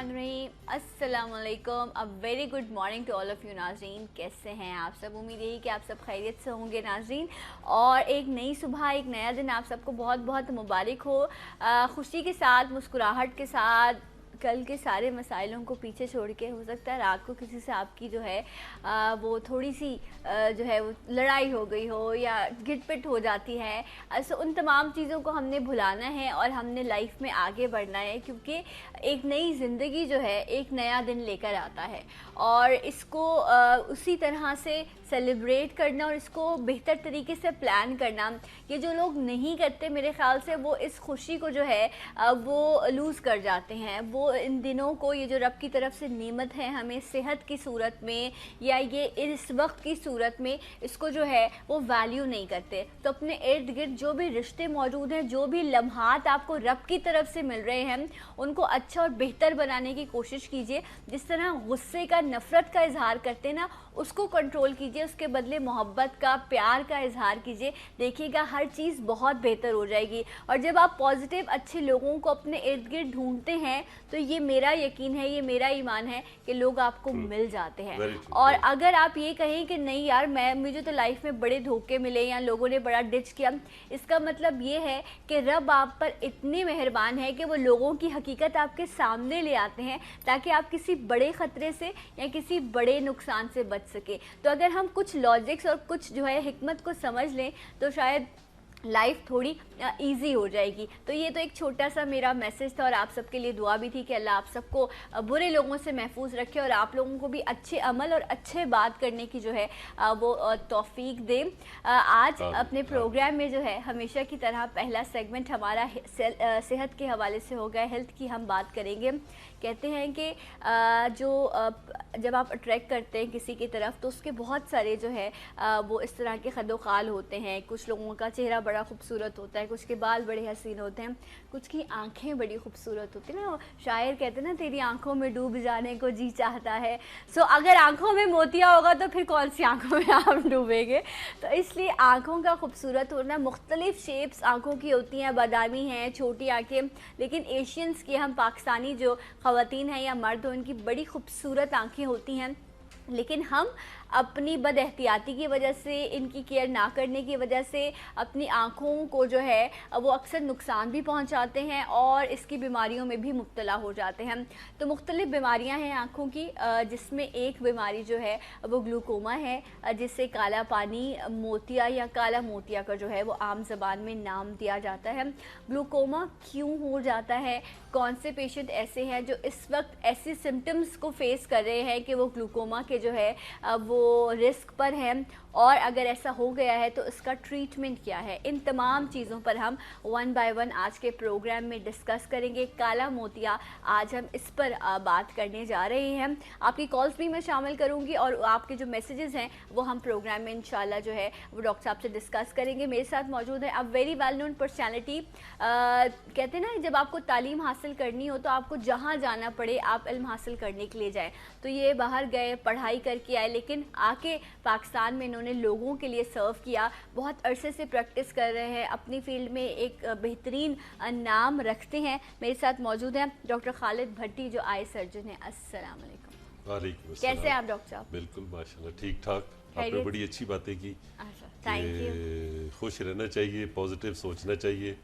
बिस्मिल्लाहिर्रहमानिर्रहीम अस्सलाम वालेकुम। A very good morning to all of you नाज़रीन। कैसे हैं आप सब? उम्मीद यही कि आप सब खैरियत से होंगे नाज़रीन। और एक नई सुबह, एक नया दिन आप सबको बहुत बहुत मुबारक हो। खुशी के साथ, मुस्कुराहट के साथ, कल के सारे मसाइलों को पीछे छोड़ के, हो सकता है रात को किसी से आपकी जो है वो थोड़ी सी जो है वो लड़ाई हो गई हो या गिटपिट हो जाती है। सो उन तमाम चीज़ों को हमने भुलाना है और हमने लाइफ में आगे बढ़ना है, क्योंकि एक नई ज़िंदगी जो है एक नया दिन लेकर आता है और इसको उसी तरह से सेलिब्रेट करना और इसको बेहतर तरीके से प्लान करना, ये जो लोग नहीं करते मेरे ख्याल से वो इस खुशी को जो है वो लूज़ कर जाते हैं। वो इन दिनों को, ये जो रब की तरफ से नेमत है हमें सेहत की सूरत में या ये इस वक्त की सूरत में, इसको जो है वो वैल्यू नहीं करते। तो अपने इर्द गिर्द जो भी रिश्ते मौजूद हैं, जो भी लम्हात आपको रब की तरफ से मिल रहे हैं, उनको अच्छा और बेहतर बनाने की कोशिश कीजिए। जिस तरह गुस्से का, नफ़रत का इजहार करते ना, उसको कंट्रोल कीजिए, उसके बदले मोहब्बत का, प्यार का इजहार कीजिए। देखिएगा हर चीज़ बहुत बेहतर हो जाएगी। और जब आप पॉजिटिव अच्छे लोगों को अपने इर्द गिर्द ढूंढते हैं तो ये मेरा यकीन है, ये मेरा ईमान है कि लोग आपको मिल जाते हैं। और अगर आप ये कहें कि नहीं यार, मुझे तो लाइफ में बड़े धोखे मिले या लोगों ने बड़ा डिच किया, इसका मतलब ये है कि रब आप पर इतने मेहरबान है कि वो लोगों की हकीकत आपके सामने ले आते हैं ताकि आप किसी बड़े ख़तरे से या किसी बड़े नुकसान से बच सके। तो अगर हम कुछ लॉजिक्स और कुछ जो है हिकमत को समझ लें तो शायद लाइफ थोड़ी इजी हो जाएगी। तो ये तो एक छोटा सा मेरा मैसेज था और आप सबके लिए दुआ भी थी कि अल्लाह आप सबको बुरे लोगों से महफूज रखे और आप लोगों को भी अच्छे अमल और अच्छे बात करने की जो है वो तौफीक दे। आज अपने प्रोग्राम में जो है हमेशा की तरह पहला सेगमेंट हमारा सेहत के हवाले से होगा, हेल्थ की हम बात करेंगे। कहते हैं कि जब आप अट्रैक्ट करते हैं किसी की तरफ तो उसके बहुत सारे जो है वो इस तरह के खदोखाल होते हैं। कुछ लोगों का चेहरा बड़ा खूबसूरत होता है, कुछ के बाल बड़े हसीन होते हैं, कुछ की आंखें बड़ी खूबसूरत होती हैं ना। शायर कहते हैं ना, तेरी आंखों में डूब जाने को जी चाहता है। सो अगर आंखों में मोतिया होगा तो फिर कौन सी आंखों में आप डूबेंगे। तो इसलिए आंखों का खूबसूरत होना, मुख्तलिफ शेप्स आंखों की होती हैं, बादामी हैं, छोटी आंखें, लेकिन एशियंस की, हम पाकिस्तानी जो ख़वातीन हैं या मर्द हो, इनकी बड़ी खूबसूरत आंखें होती हैं। लेकिन हम अपनी बदएहतियाती की वजह से, इनकी केयर ना करने की वजह से अपनी आँखों को जो है वो अक्सर नुकसान भी पहुंचाते हैं और इसकी बीमारियों में भी मुब्तला हो जाते हैं। तो मुख्तलिफ बीमारियां हैं आँखों की, जिसमें एक बीमारी जो है वो ग्लूकोमा है, जिससे काला पानी मोतिया या काला मोतिया का जो है वो आम ज़बान में नाम दिया जाता है। ग्लूकोमा क्यों हो जाता है, कौन से पेशेंट ऐसे हैं जो इस वक्त ऐसे सिम्टम्स को फेस कर रहे हैं कि वो ग्लूकोमा के जो है वो रिस्क पर है, और अगर ऐसा हो गया है तो इसका ट्रीटमेंट क्या है, इन तमाम चीज़ों पर हम वन बाय वन आज के प्रोग्राम में डिस्कस करेंगे। काला मोतिया, आज हम इस पर बात करने जा रहे हैं। आपकी कॉल्स भी मैं शामिल करूंगी और आपके जो मैसेजेस हैं वो हम प्रोग्राम में इंशाल्लाह जो है वो डॉक्टर साहब से डिस्कस करेंगे। मेरे साथ मौजूद है अब वेरी वेल नोन पर्सनैलिटी। कहते हैं ना, जब आपको तालीम हासिल करनी हो तो आपको जहाँ जाना पड़े आप इल्म हासिल करने के लिए जाएँ। तो ये बाहर गए, पढ़ाई करके आए, लेकिन आके पाकिस्तान में इन्होंने लोगों के लिए सर्व किया, बहुत अरसे से प्रैक्टिस कर रहे हैं, अपनी फील्ड में एक बेहतरीन नाम रखते हैं। मेरे साथ मौजूद हैं डॉक्टर खालिद भट्टी जो आई सर्जन है। अस्सलाम वालेकुम। वालेकुम कैसे हैं आप डॉक्टर साहब? बिल्कुल माशाल्लाह, ठीक ठाक। आपने बड़ी अच्छी बातें की। Thank you. खुश रहना चाहिए, पॉजिटिव सोचना चाहिए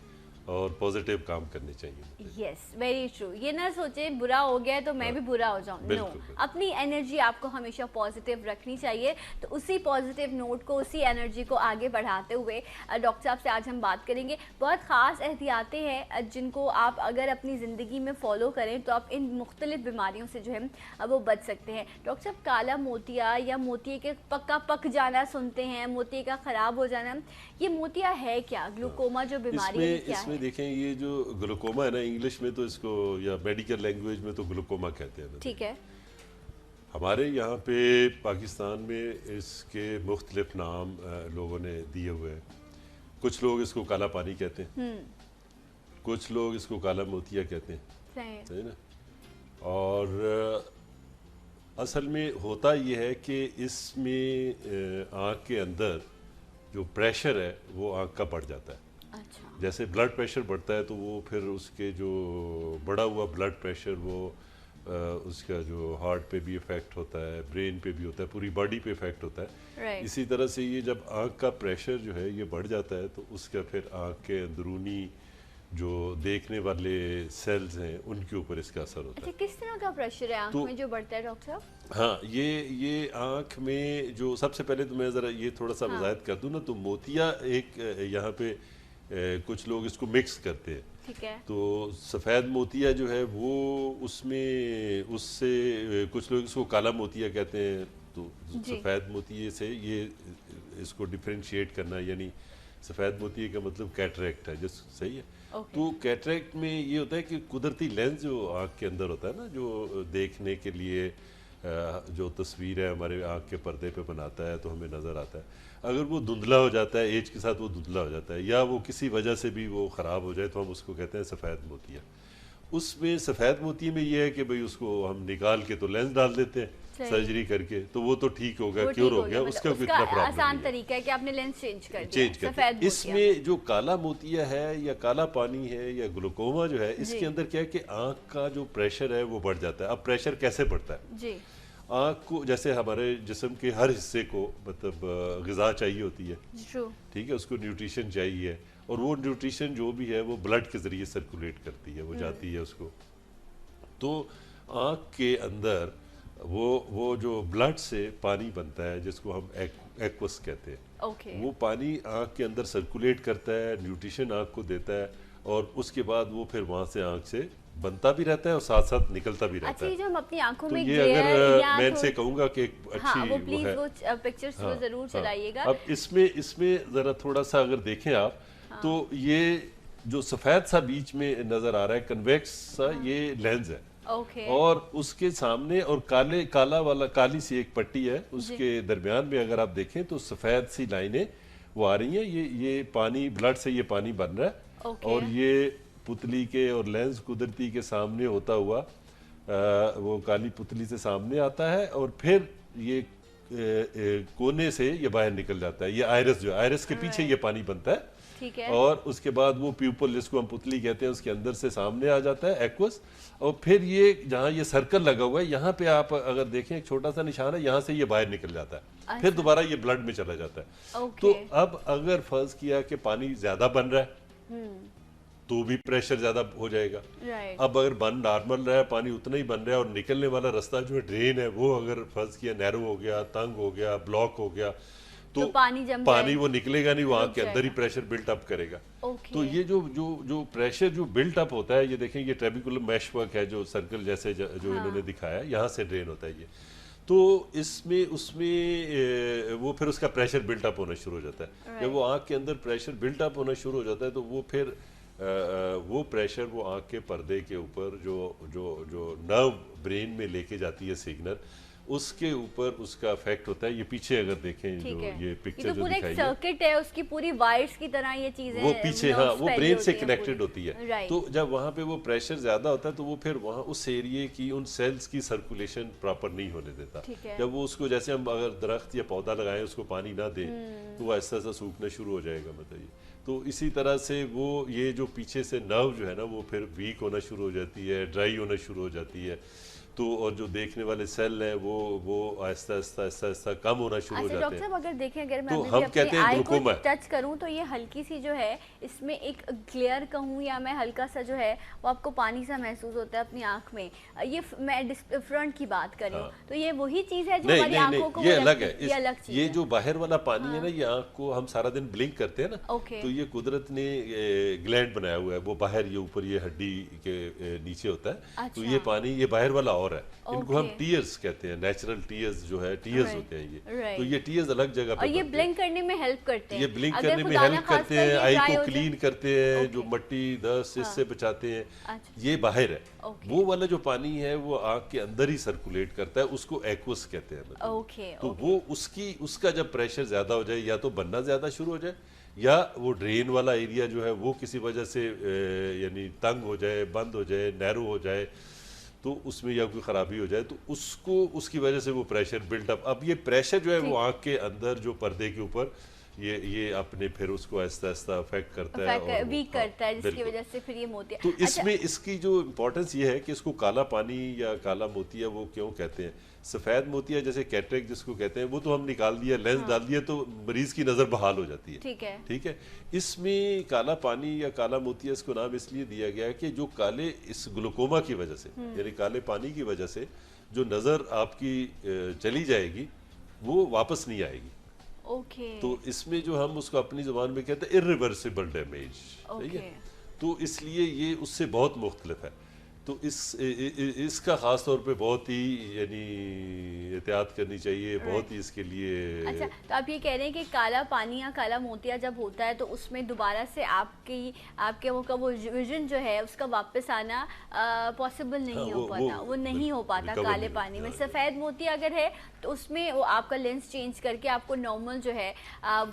और पॉजिटिव काम करने चाहिए। Yes, very true. ये ना सोचे बुरा हो गया है तो मैं भी बुरा हो जाऊँ। नो, अपनी एनर्जी आपको हमेशा पॉजिटिव रखनी चाहिए। तो उसी पॉजिटिव नोट को, उसी एनर्जी को आगे बढ़ाते हुए डॉक्टर साहब से आज हम बात करेंगे। बहुत ख़ास एहतियातें हैं जिनको आप अगर अपनी ज़िंदगी में फ़ॉलो करें तो आप इन मुख्तलिफ बीमारियों से जो है वो बच सकते हैं। डॉक्टर साहब, काला मोतिया या मोतिये के पक जाना सुनते हैं, मोतिये का ख़राब हो जाना, ये मोतिया है क्या? ग्लूकोमा जो बीमारी है क्या है? देखें, ये जो ग्लूकोमा है ना, इंग्लिश में तो इसको या मेडिकल लैंग्वेज में तो ग्लूकोमा कहते हैं। ठीक है। हमारे यहाँ पे पाकिस्तान में इसके मुख्तलिफ नाम लोगों ने दिए हुए हैं। कुछ लोग इसको काला पानी कहते हैं, कुछ लोग इसको काला मोतिया कहते हैं, सही ना। और असल में होता यह है कि इसमें आँख के अंदर जो प्रेशर है वो आँख का बढ़ जाता है। अच्छा। जैसे ब्लड प्रेशर बढ़ता है तो वो फिर उसके जो बढ़ा हुआ ब्लड प्रेशर वो उसका जो हार्ट पे भी इफ़ेक्ट होता है, ब्रेन पे भी होता है, पूरी बॉडी पे इफ़ेक्ट होता है। राइट। इसी तरह से ये जब आँख का प्रेशर जो है ये बढ़ जाता है तो उसका फिर आँख के अंदरूनी जो देखने वाले सेल्स हैं उनके ऊपर इसका असर होता अच्छा, है। किस तरह का प्रेशर है आंख तो में जो बढ़ता है डॉक्टर साहब? हाँ, ये आँख में जो सबसे पहले तो मैं ज़रा ये थोड़ा सा हाँ। वज़ाहत कर दूँ ना, तो मोतिया एक यहाँ पे कुछ लोग इसको मिक्स करते हैं। ठीक है। तो सफ़ेद मोतिया जो है वो उसमें उससे कुछ लोग इसको काला मोतिया कहते हैं। तो जी। सफ़ेद मोतिये से ये इसको डिफरेंशिएट करना, यानी सफ़ेद मोतिये का मतलब कैटरेक्ट है, जिस सही है। ओके। तो कैटरेक्ट में ये होता है कि कुदरती लेंस जो आँख के अंदर होता है ना, जो देखने के लिए जो तस्वीर है हमारे आँख के पर्दे पे बनाता है तो हमें नज़र आता है, अगर वो धुंधला हो जाता है, एज के साथ वो धुंधला हो जाता है या वो किसी वजह से भी वो ख़राब हो जाए तो हम उसको कहते हैं सफ़ेद मोतिया। उसमें सफ़ेद मोती में ये है कि भाई उसको हम निकाल के तो लेंस डाल देते हैं सही। सर्जरी करके, तो वो तो ठीक हो गया, वो क्योर ठीक हो गया, मतलब उसका कोई उसका इतना प्रॉब्लम आसान नहीं है। तरीका है कि आपने लेंस चेंज कर दिया चेंज करते सफेद हैं। मोतिया इसमें जो काला मोतिया है या काला पानी है या ग्लूकोमा जो है, जी। इसके अंदर क्या है कि आँख का जो प्रेशर है वो बढ़ जाता है। अब प्रेशर कैसे बढ़ता है? जी। आँख को, जैसे हमारे जिस्म के हर हिस्से को मतलब ग़िज़ा चाहिए होती है, ट्रू। ठीक है, उसको न्यूट्रिशन चाहिए, और वो न्यूट्रिशन जो भी है वो ब्लड के ज़रिए सर्कुलेट करती है, वो जाती है उसको। तो आँख के अंदर वो जो ब्लड से पानी बनता है जिसको हम एक्वस कहते हैं, ओके। वो पानी आँख के अंदर सर्कुलेट करता है, न्यूट्रिशन आँख को देता है, और उसके बाद वो फिर वहाँ से आँख से बनता भी रहता है और साथ साथ निकलता भी रहता अच्छा, है। ये जो हम अपनी आंखों तो में ये ग्लेयर अगर या मैं तो इनसे कहूँगा कि एक अच्छी हाँ, वो वो प्लीज है। वो पिक्चर्स वो जरूर हाँ। चलाइएगा। अब इसमें ज़रा थोड़ा सा अगर देखें आप, तो ये जो सफ़ेद सा बीच में नज़र आ रहा है कन्वेक्स सा, ये लेंस है, ओके। और उसके सामने और काली सी एक पट्टी है, उसके दरमियान में अगर आप देखें तो सफ़ेद सी लाइनें वो आ रही हैं। ये पानी, ब्लड से ये पानी बन रहा है, ओके। और ये पुतली के और लेंस कुदरती के सामने होता हुआ वो काली पुतली से सामने आता है, और फिर ये कोने से ये बाहर निकल जाता है। ये आयरस, जो आयरस के पीछे ये पानी बनता है, ठीक है। और उसके बाद वो प्यूपल जिसको हम पुतली कहते हैं उसके अंदर से सामने आ जाता है एक्वस, और फिर ये जहाँ ये सर्कल लगा हुआ है यहाँ पे आप अगर देखें एक छोटा सा निशान है, यहाँ से ये बाहर निकल जाता है, फिर दोबारा ये ब्लड में चला जाता है। ओके। तो अब अगर फर्ज किया कि पानी ज्यादा बन रहा है तो भी प्रेशर ज्यादा हो जाएगा। राइट। अब अगर बन नॉर्मल रहा है, पानी उतना ही बन रहा है, और निकलने वाला रास्ता जो है ड्रेन है वो अगर फर्ज किया नैरो हो गया, तंग हो गया, ब्लॉक हो गया, तो पानी वो निकलेगा नहीं, वो आँख के अंदर ही प्रेशर बिल्ट अप करेगा। ओके। तो ये जो प्रेशर जो बिल्ट अप होता है, ये देखें ये ट्रेबिकुलर मैश वर्क है जो सर्कल जैसे जो इन्होंने दिखाया, यहाँ से ड्रेन होता है ये। तो उसमें वो फिर उसका प्रेशर बिल्ट अप होना शुरू हो जाता है। जब वो आँख के अंदर प्रेशर बिल्ट अप होना शुरू हो जाता है तो वो फिर वो प्रेशर वो आँख के पर्दे के ऊपर जो नर्व ब्रेन में लेके जाती है सिग्नल, उसके ऊपर उसका इफेक्ट होता है। ये पीछे अगर देखें जो ये पिक्चर जो दिखाई है, सर्किट है उसकी पूरी वायर्स की तरह ये चीजें वो पीछे, हाँ, वो ब्रेन से कनेक्टेड होती है। Right. तो जब वहाँ पे वो प्रेशर ज्यादा होता है तो वो फिर वहाँ उस एरिए की उन सेल्स की सर्कुलेशन प्रॉपर नहीं होने देता। ठीक है। जब वो उसको, जैसे हम अगर दरख्त या पौधा लगाएं उसको पानी ना दें तो वो ऐसा ऐसा सूखना शुरू हो जाएगा, मतलब। तो इसी तरह से वो ये जो पीछे से नर्व जो है ना वो फिर वीक होना शुरू हो जाती है, ड्राई होना शुरू हो जाती है। तो और जो देखने वाले सेल हैं वो आहिस्ता आहिस्ता कम होना शुरू हो जाते हैं। डॉक्टर साहब अगर देखें, अगर मैं तो अभी हम अपनी कहते हैं आई को ग्लूकोमा टच करूं तो ये हल्की सी जो है इसमें एक ग्लेयर कहूं या मैं हल्का सा जो है वो आपको पानी सा महसूस होता है अपनी आंख में। ये मैं फ्रंट की बात कर रही हूँ, तो ये वही चीज है जो हमारी आंखों को ये अलग है। ये अलग चीज ये है। जो बाहर वाला पानी है ना, ये आंख को हम सारा दिन ब्लिंक करते हैं ना, ओके। तो ये कुदरत ने ग्लैंड बनाया हुआ है, वो बाहर ये ऊपर ये हड्डी के नीचे होता है। तो ये पानी ये बाहर वाला और है, इनको हम टीयर्स कहते हैं, नेचुरल टीयर्स जो है, टीयर्स होते हैं ये। तो ये टीयर्स अलग जगह पे और ये ब्लिंक करने में हेल्प करते हैं। ये ब्लिंक करने में हेल्प करते हैं, आई को क्लीन करते हैं, जो मट्टी दस्त इससे बचाते हैं। ये बाहर है। वो वाला जो पानी है वो आँख के अंदर ही सर्कुलेट करता है, उसको एक्वस कहते हैं। ओके। तो वो उसका जब प्रेशर ज्यादा हो जाए, या तो बनना ज्यादा शुरू हो जाए, या वो ड्रेन वाला एरिया जो है वो किसी वजह से यानी तंग हो जाए, बंद हो जाए, नैरो हो जाए, तो उसमें या कोई ख़राबी हो जाए, तो उसकी वजह से वो प्रेशर बिल्ट अप। अब ये प्रेशर जो है वो आँख के अंदर जो पर्दे के ऊपर ये अपने फिर उसको आहिस्ता आहिस्ता अफेक्ट करता है और वीक करता है, जिसकी बिल्कुल। वजह से फिर ये मोतिया। तो इसमें इसकी जो इम्पोर्टेंस ये है कि इसको काला पानी या काला मोतिया वो क्यों कहते हैं। सफ़ेद मोतिया जैसे कैटरेक्ट जिसको कहते हैं वो तो हम निकाल दिया, लेंस डाल दिया तो मरीज की नज़र बहाल हो जाती है। ठीक है। ठीक है। इसमें काला पानी या काला मोतिया इसको नाम इसलिए दिया गया है कि जो काले इस ग्लूकोमा की वजह से यानी काले पानी की वजह से जो नज़र आपकी चली जाएगी वो वापस नहीं आएगी। ओके। तो इसमें जो हम उसको अपनी ज़ुबान में कहते हैं इरिवर्सिबल डैमेज। ठीक है। तो इसलिए ये उससे बहुत मुख्तलिफ है। तो इसका ख़ास तौर पे बहुत ही यानी एहतियात करनी चाहिए, बहुत ही इसके लिए। अच्छा, तो आप ये कह रहे हैं कि काला पानी या काला मोतिया जब होता है तो उसमें दोबारा से आपके वो विजन जो है उसका वापस आना पॉसिबल नहीं हो पाता, वो नहीं हो पाता काले पानी में। सफ़ेद मोतिया अगर है तो उसमें वो आपका लेंस चेंज करके आपको नॉर्मल जो है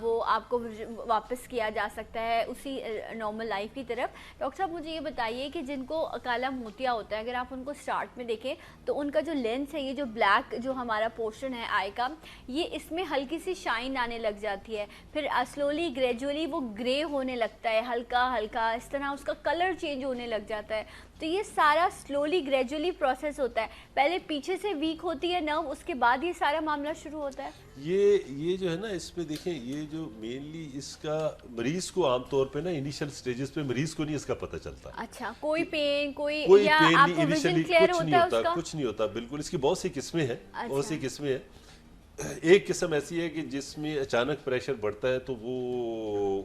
वो आपको वापस किया जा सकता है उसी नॉर्मल लाइफ की तरफ। डॉक्टर साहब मुझे ये बताइए कि जिनको काला मोतिया होता है अगर आप उनको स्टार्ट में देखें तो उनका जो लेंस है, ये जो ब्लैक जो हमारा पोर्शन है आई का, ये इसमें हल्की सी शाइन आने लग जाती है, फिर स्लोली ग्रेजुअली वो ग्रे होने लगता है, हल्का हल्का इस तरह उसका कलर चेंज होने लग जाता है। तो ये सारा स्लोली ग्रेजुअली प्रोसेस होता है, पहले पीछे से वीक होती है नर्व, उसके बाद ये सारा मामला शुरू होता है। ये जो है ना इसमें देखें, ये जो मेनली इसका मरीज को आमतौर पे ना इनिशियल स्टेजेस पे मरीज को नहीं इसका पता चलता। अच्छा, कोई पेन कोई या पेन आपको विजन क्लियर होता है उसका? कुछ नहीं होता बिल्कुल। इसकी बहुत सी किस्में हैं। अच्छा। बहुत सी किस्में हैं। एक किस्म ऐसी है कि जिसमें अचानक प्रेशर बढ़ता है तो वो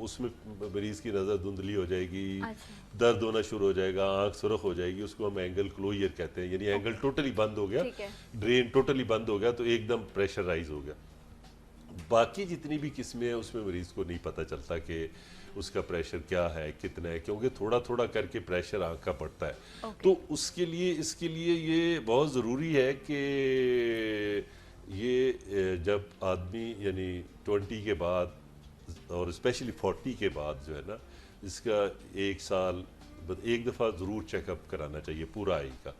उसमें मरीज की नज़र धुंधली हो जाएगी। अच्छा। दर्द होना शुरू हो जाएगा, आंख सुरख हो जाएगी, उसको हम एंगल क्लोजर कहते हैं, यानी एंगल टोटली बंद हो गया, ड्रेन टोटली बंद हो गया तो एकदम प्रेशर राइज हो गया। बाकी जितनी भी किस्में हैं उसमें मरीज को नहीं पता चलता कि उसका प्रेशर क्या है, कितना है, क्योंकि थोड़ा थोड़ा करके प्रेशर आंख का बढ़ता है। तो उसके लिए इसके लिए ये बहुत ज़रूरी है कि ये जब आदमी यानी 20 के बाद और स्पेशली 40 के बाद जो है ना, इसका 1 साल एक दफ़ा ज़रूर चेकअप कराना चाहिए पूरा आई का।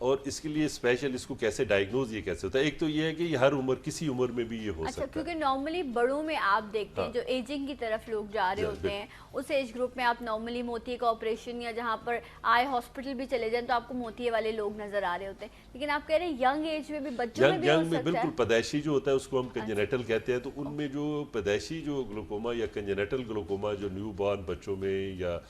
और इसके लिए स्पेशल इसको कैसे डायग्नोज ये कैसे होता है, एक तो ये है कि हर उम्र किसी उम्र में भी ये हो सकता है। क्योंकि नॉर्मली बड़ों में आप देखते हैं जो एजिंग की तरफ लोग जा रहे होते हैं, उस एज ग्रुप में आप नॉर्मली मोतिये का ऑपरेशन या जहाँ पर आई हॉस्पिटल भी चले जाएं तो आपको मोतिये वाले लोग नजर आ रहे होते हैं। लेकिन आप कह रहे हैं यंग एज में भी बच्चों में भी हो सकता है। बिल्कुल, पैदाइशी जो होता है उसको हम कंजेनेटल कहते हैं। तो उनमें जो पैदाइशी जो ग्लूकोमा या कंजेनेटल ग्लूकोमा जो न्यू बॉर्न बच्चों में या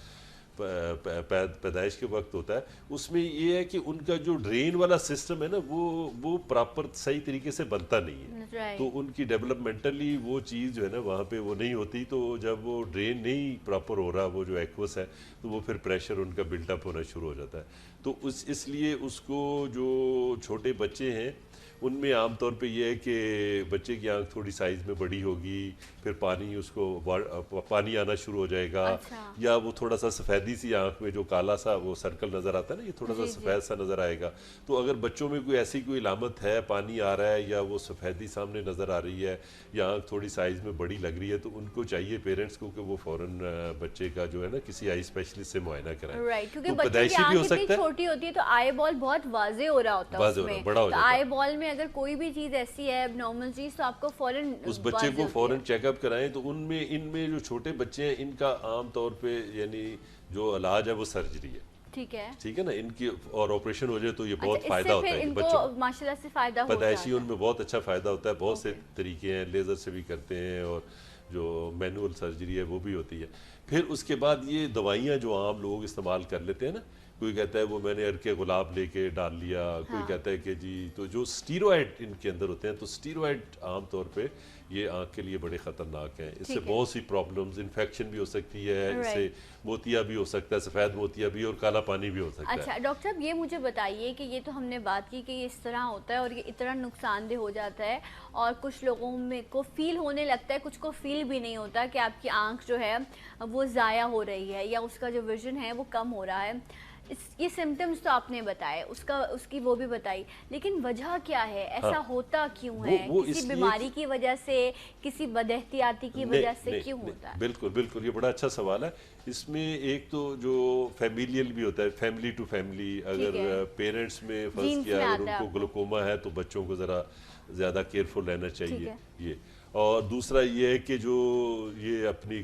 पैदाइश के वक्त होता है, उसमें ये है कि उनका जो ड्रेन वाला सिस्टम है ना वो प्रॉपर सही तरीके से बनता नहीं है। तो उनकी डेवलपमेंटली वो चीज़ जो है ना वहाँ पे वो नहीं होती। तो जब वो ड्रेन नहीं प्रॉपर हो रहा, वो जो एक्वस है, तो वो फिर प्रेशर उनका बिल्टअप होना शुरू हो जाता है। तो इसलिए उसको जो छोटे बच्चे हैं उनमें आमतौर पे ये है कि बच्चे की आंख थोड़ी साइज़ में बड़ी होगी, फिर पानी आना शुरू हो जाएगा। अच्छा। या वो थोड़ा सा सफ़ेदी सी आंख में जो काला सा वो सर्कल नज़र आता है ना, ये थोड़ा सा सफ़ेद सा नज़र आएगा। तो अगर बच्चों में कोई ऐसी कोई इलामत है, पानी आ रहा है या वो सफ़ेदी सामने नज़र आ रही है या आंख थोड़ी साइज़ में बड़ी लग रही है, तो उनको चाहिए पेरेंट्स को कि वो फ़ौरन बच्चे का जो है ना किसी आई स्पेशलिस्ट से मुआयना कराएं। क्योंकि पैदाइशी भी हो सकता है, छोटी होती है तो आई बॉल बहुत वाज़े हो रहा होता है, बड़ा हो जाता है। आई बॉल में अगर कोई भी चीज ऐसी है एब्नॉर्मल चीज तो आपको फौरन उस बच्चे को फौरन चेकअप कराएं। तो इनमें जो छोटे बच्चे हैं इनका आमतौर पे यानी जो इलाज है वो सर्जरी है। ठीक है ना, इनकी और ऑपरेशन हो जाए तो ये बहुत फायदा होता है बच्चों को, माशाल्लाह से फायदा होता है। पैदाइशी उनमें बहुत अच्छा फायदा होता है। बहुत से तरीके हैं, लेजर से भी करते हैं और जो मैनुअल सर्जरी है वो भी होती है। फिर उसके बाद ये दवाइयाँ जो आम लोग इस्तेमाल कर लेते हैं ना, कोई कहता है वो मैंने अरके गुलाब लेके डाल लिया। कोई कहता है कि जी तो जो स्टीरॉयड इनके अंदर होते हैं, तो स्टीरॉयड आमतौर पे ये आँख के लिए बड़े ख़तरनाक हैं। इससे बहुत सी प्रॉब्लम्स, इन्फेक्शन भी हो सकती है, इससे मोतिया भी हो सकता है, सफ़ेद मोतिया भी, और काला पानी भी हो सकता है। अच्छा डॉक्टर साहब, ये मुझे बताइए कि ये तो हमने बात की कि ये इस तरह होता है और ये इतना नुकसानदेह हो जाता है, और कुछ लोगों में को फील होने लगता है, कुछ को फील भी नहीं होता कि आपकी आँख जो है वो ज़ाया हो रही है या उसका जो विजन है वो कम हो रहा है। ये सिम्टम्स तो आपने बताए, उसकी वो भी बताई, लेकिन वजह क्या है, ऐसा होता क्यों है? किसी बीमारी की वजह से, किसी बदएहतियाती की वजह से क्यों होता है? बिल्कुल बिल्कुल, ये बड़ा अच्छा सवाल है। इसमें एक तो जो फैमिलियल भी होता है, फैमिली टू फैमिली, अगर पेरेंट्स में फर्स्ट किया अगर उनको ग्लूकोमा है तो बच्चों को ज़रा ज़्यादा केयरफुल रहना चाहिए ये। और दूसरा ये है कि जो ये अपनी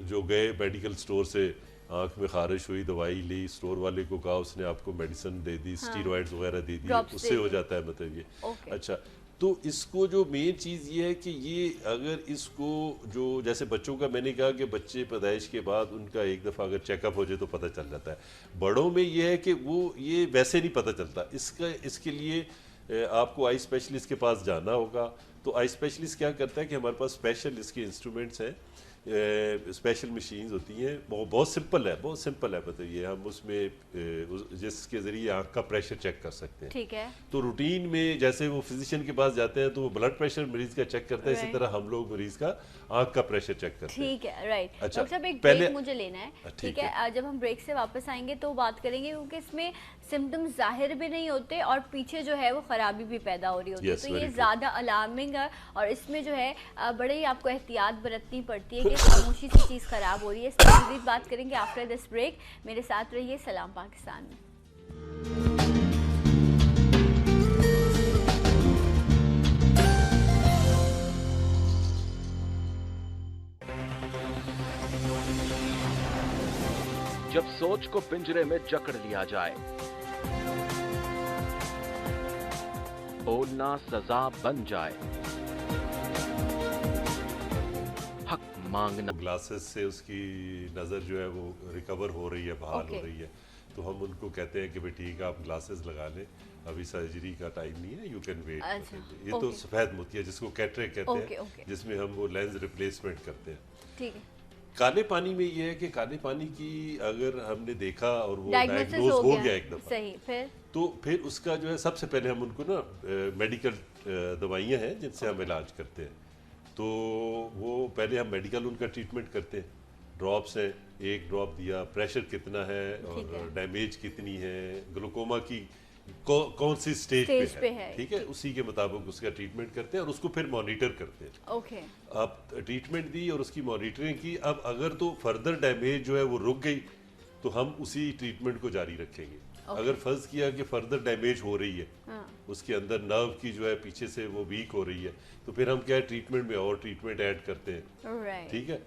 जो गए मेडिकल स्टोर से आंख में खारिश हुई, दवाई ली, स्टोर वाले को कहा, उसने आपको मेडिसिन दे दी, स्टीरॉइड्स वगैरह दे दी, उससे हो जाता है मतलब ये। अच्छा, तो इसको जो मेन चीज़ ये है कि ये अगर इसको जो जैसे बच्चों का मैंने कहा कि बच्चे पैदाइश के बाद उनका एक दफ़ा अगर चेकअप हो जाए तो पता चल जाता है। बड़ों में ये है कि वो ये वैसे नहीं पता चलता, इसके लिए आपको आई स्पेशलिस्ट के पास जाना होगा। तो आई स्पेशलिस्ट क्या करता है कि हमारे पास स्पेशल इसके इंस्ट्रूमेंट्स हैं, स्पेशल मशीन्स होती हैं, बहुत सिंपल है, बहुत सिंपल है। बताइए, हम उसमें जिसके ज़रिए आँख का प्रेशर चेक कर सकते हैं। ठीक है। तो रूटीन में जैसे वो फिजिशियन के पास जाते हैं तो वो ब्लड प्रेशर मरीज का चेक करता है, इसी तरह हम लोग मरीज का आँख का प्रेशर चेक करते हैं। ठीक है, राइट। अच्छा, डॉक्टर साहब एक ब्रेक मुझे लेना है, ठीक है? जब हम ब्रेक से वापस आएंगे तो बात करेंगे, क्योंकि इसमें सिम्टम्स जाहिर भी नहीं होते और पीछे जो है वो खराबी भी पैदा हो रही होती है। तो ये ज़्यादा अलार्मिंग है और इसमें जो है बड़े ही आपको एहतियात बरतनी पड़ती है कि खामोशी से चीज़ ख़राब हो रही है। इस पर मज़ीद बात करेंगे आफ्टर दिस ब्रेक। मेरे साथ रहिए सलाम पाकिस्तान में। जब सोच को पिंजरे में जकड़ लिया जाए, बोलना सजा बन जाए, हक मांगना। ग्लासेस से उसकी नज़र जो है वो रिकवर हो रही है, बहाल हो रही है, तो हम उनको कहते हैं कि भाई ठीक है, आप ग्लासेस लगा लें, अभी सर्जरी का टाइम नहीं है, यू कैन वेट। ये तो सफ़ेद मोतिया जिसको कैटरेक्ट कहते हैं, जिसमें हम वो लेंस रिप्लेसमेंट करते हैं। ठीक है। काले पानी में ये है कि काले पानी की अगर हमने देखा और वो डायग्नोज हो गया एक दफ़ा, सही, तो फिर उसका जो है सबसे पहले हम उनको ना मेडिकल दवाइयाँ हैं जिनसे हम इलाज करते हैं, तो वो पहले हम मेडिकल उनका ट्रीटमेंट करते हैं। ड्रॉप्स हैं, एक ड्रॉप दिया, प्रेशर कितना है और डैमेज कितनी है, ग्लूकोमा की कौन सी स्टेज पे है, ठीक है, उसी के मुताबिक उसका ट्रीटमेंट करते हैं और उसको फिर मॉनिटर करते हैं। अब ट्रीटमेंट दी और उसकी मॉनिटरिंग की। अब अगर तो फर्दर डैमेज जो है वो रुक गई तो हम उसी ट्रीटमेंट को जारी रखेंगे। अगर फर्ज किया कि फर्दर डैमेज हो रही है, उसके अंदर नर्व की जो है पीछे से वो वीक हो रही है, तो फिर हम क्या है ट्रीटमेंट में और ट्रीटमेंट ऐड करते हैं। ठीक है।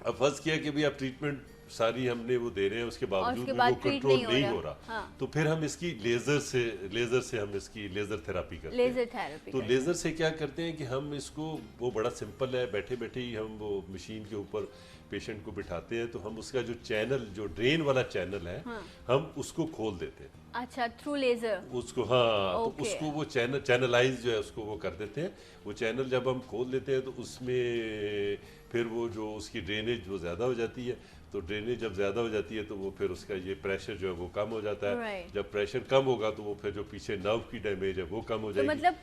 अब फर्ज किया कि भाई आप ट्रीटमेंट सारी हमने वो दे रहे हैं, उसके बावजूद भी वो कंट्रोल नहीं हो रहा, तो फिर हम इसकी लेजर से हम इसकी लेजर थेरापी करते हैं। तो लेजर से क्या करते हैं कि हम इसको, वो बड़ा सिंपल है, बैठे बैठे ही हम वो मशीन के ऊपर पेशेंट को बिठाते हैं, तो हम उसका जो चैनल, जो ड्रेन वाला चैनल है, हम उसको खोल देते हैं। अच्छा, थ्रू लेजर उसको, हाँ, तो उसको वो चैनलाइज जो है उसको वो कर देते हैं। वो चैनल जब हम खोल देते हैं तो उसमें फिर वो जो उसकी ड्रेनेज वो ज़्यादा हो जाती है, तो ड्रेनेज जब ज़्यादा हो जाती है तो वो फिर उसका ये प्रेशर जो है वो कम हो जाता है। जब प्रेशर कम होगा तो वो फिर जो पीछे नर्व की डैमेज है वो कम हो जाएगी। तो मतलब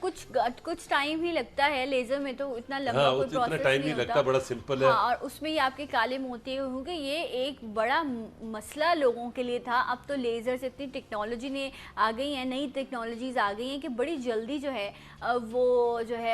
कुछ टाइम ही लगता है लेजर में, तो इतना लंबा कोई प्रोसेस टाइम नहीं लगता, बड़ा सिंपल है। और उसमें ही आपके काले मोती होंगे, ये एक बड़ा मसला लोगों के लिए था। अब तो लेजर से इतनी टेक्नोलॉजी ने आ गई है, नई टेक्नोलॉजीज आ गई हैं कि बड़ी जल्दी जो है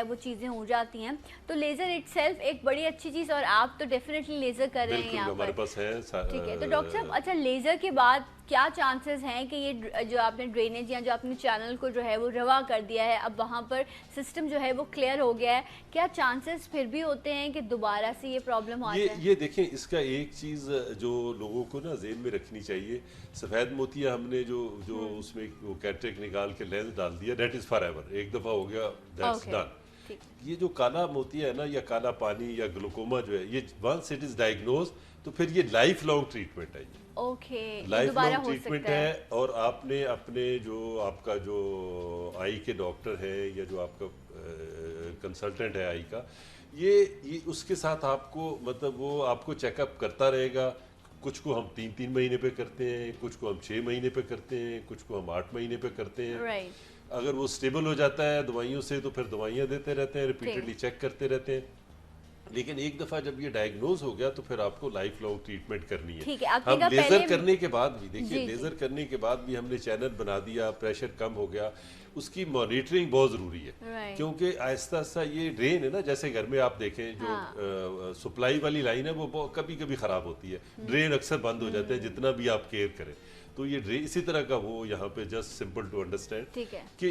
वो चीज़ें हो जाती हैं। तो लेज़र इटसेल्फ एक बड़ी अच्छी चीज़, और आप तो डेफिनेटली लेज़र कर रहे हैं यहाँ पर, ठीक है। तो डॉक्टर साहब, अच्छा, लेज़र के बाद क्या चांसेस हैं कि ये जो आपने ड्रेनेज या जो आपने चैनल को जो है वो रवा कर दिया है, अब वहाँ पर सिस्टम जो है वो क्लियर हो गया है, क्या चांसेस फिर भी होते हैं कि दोबारा से ये प्रॉब्लम आ जाए? ये देखें, इसका एक चीज़ जो लोगों को ना ज़हन में रखनी चाहिए, सफ़ेद मोतिया हमने जो उसमें वो कैटरेक्ट निकाल के लेंस डाल दिया, दैट इज़ फॉरएवर, एक दफ़ा हो गया, दैट्स डन। ये जो काला मोतिया है ना, या काला पानी या ग्लूकोमा जो है, ये वंस इट इज़ डायग्नोज तो फिर ये लाइफ लॉन्ग ट्रीटमेंट है। लाइफ लॉन्ग ट्रीटमेंट है। और आपने अपने जो आपका जो आई के डॉक्टर है या जो आपका कंसल्टेंट है आई का, ये उसके साथ आपको, मतलब वो आपको चेकअप करता रहेगा। कुछ को हम 3-3 महीने पे करते हैं, कुछ को हम 6 महीने पे करते हैं, कुछ को हम 8 महीने पे करते हैं। अगर वो स्टेबल हो जाता है दवाइयों से तो फिर दवाइयाँ देते रहते हैं, रिपीटेडली चेक करते रहते हैं। लेकिन एक दफ़ा जब ये डायग्नोज हो गया तो फिर आपको लाइफ लॉन्ग ट्रीटमेंट करनी है। हम लेज़र करने के बाद भी, देखिए, लेज़र करने के बाद भी हमने चैनल बना दिया, प्रेशर कम हो गया, उसकी मॉनिटरिंग बहुत ज़रूरी है। क्योंकि आहिस्ता आहिस्ता ये ड्रेन है ना, जैसे घर में आप देखें जो सप्लाई वाली लाइन है वो कभी कभी ख़राब होती है, ड्रेन अक्सर बंद हो जाते हैं जितना भी आप केयर करें। तो ये ड्रेन इसी तरह का, वो यहाँ पे जस्ट सिंपल टू अंडरस्टैंड कि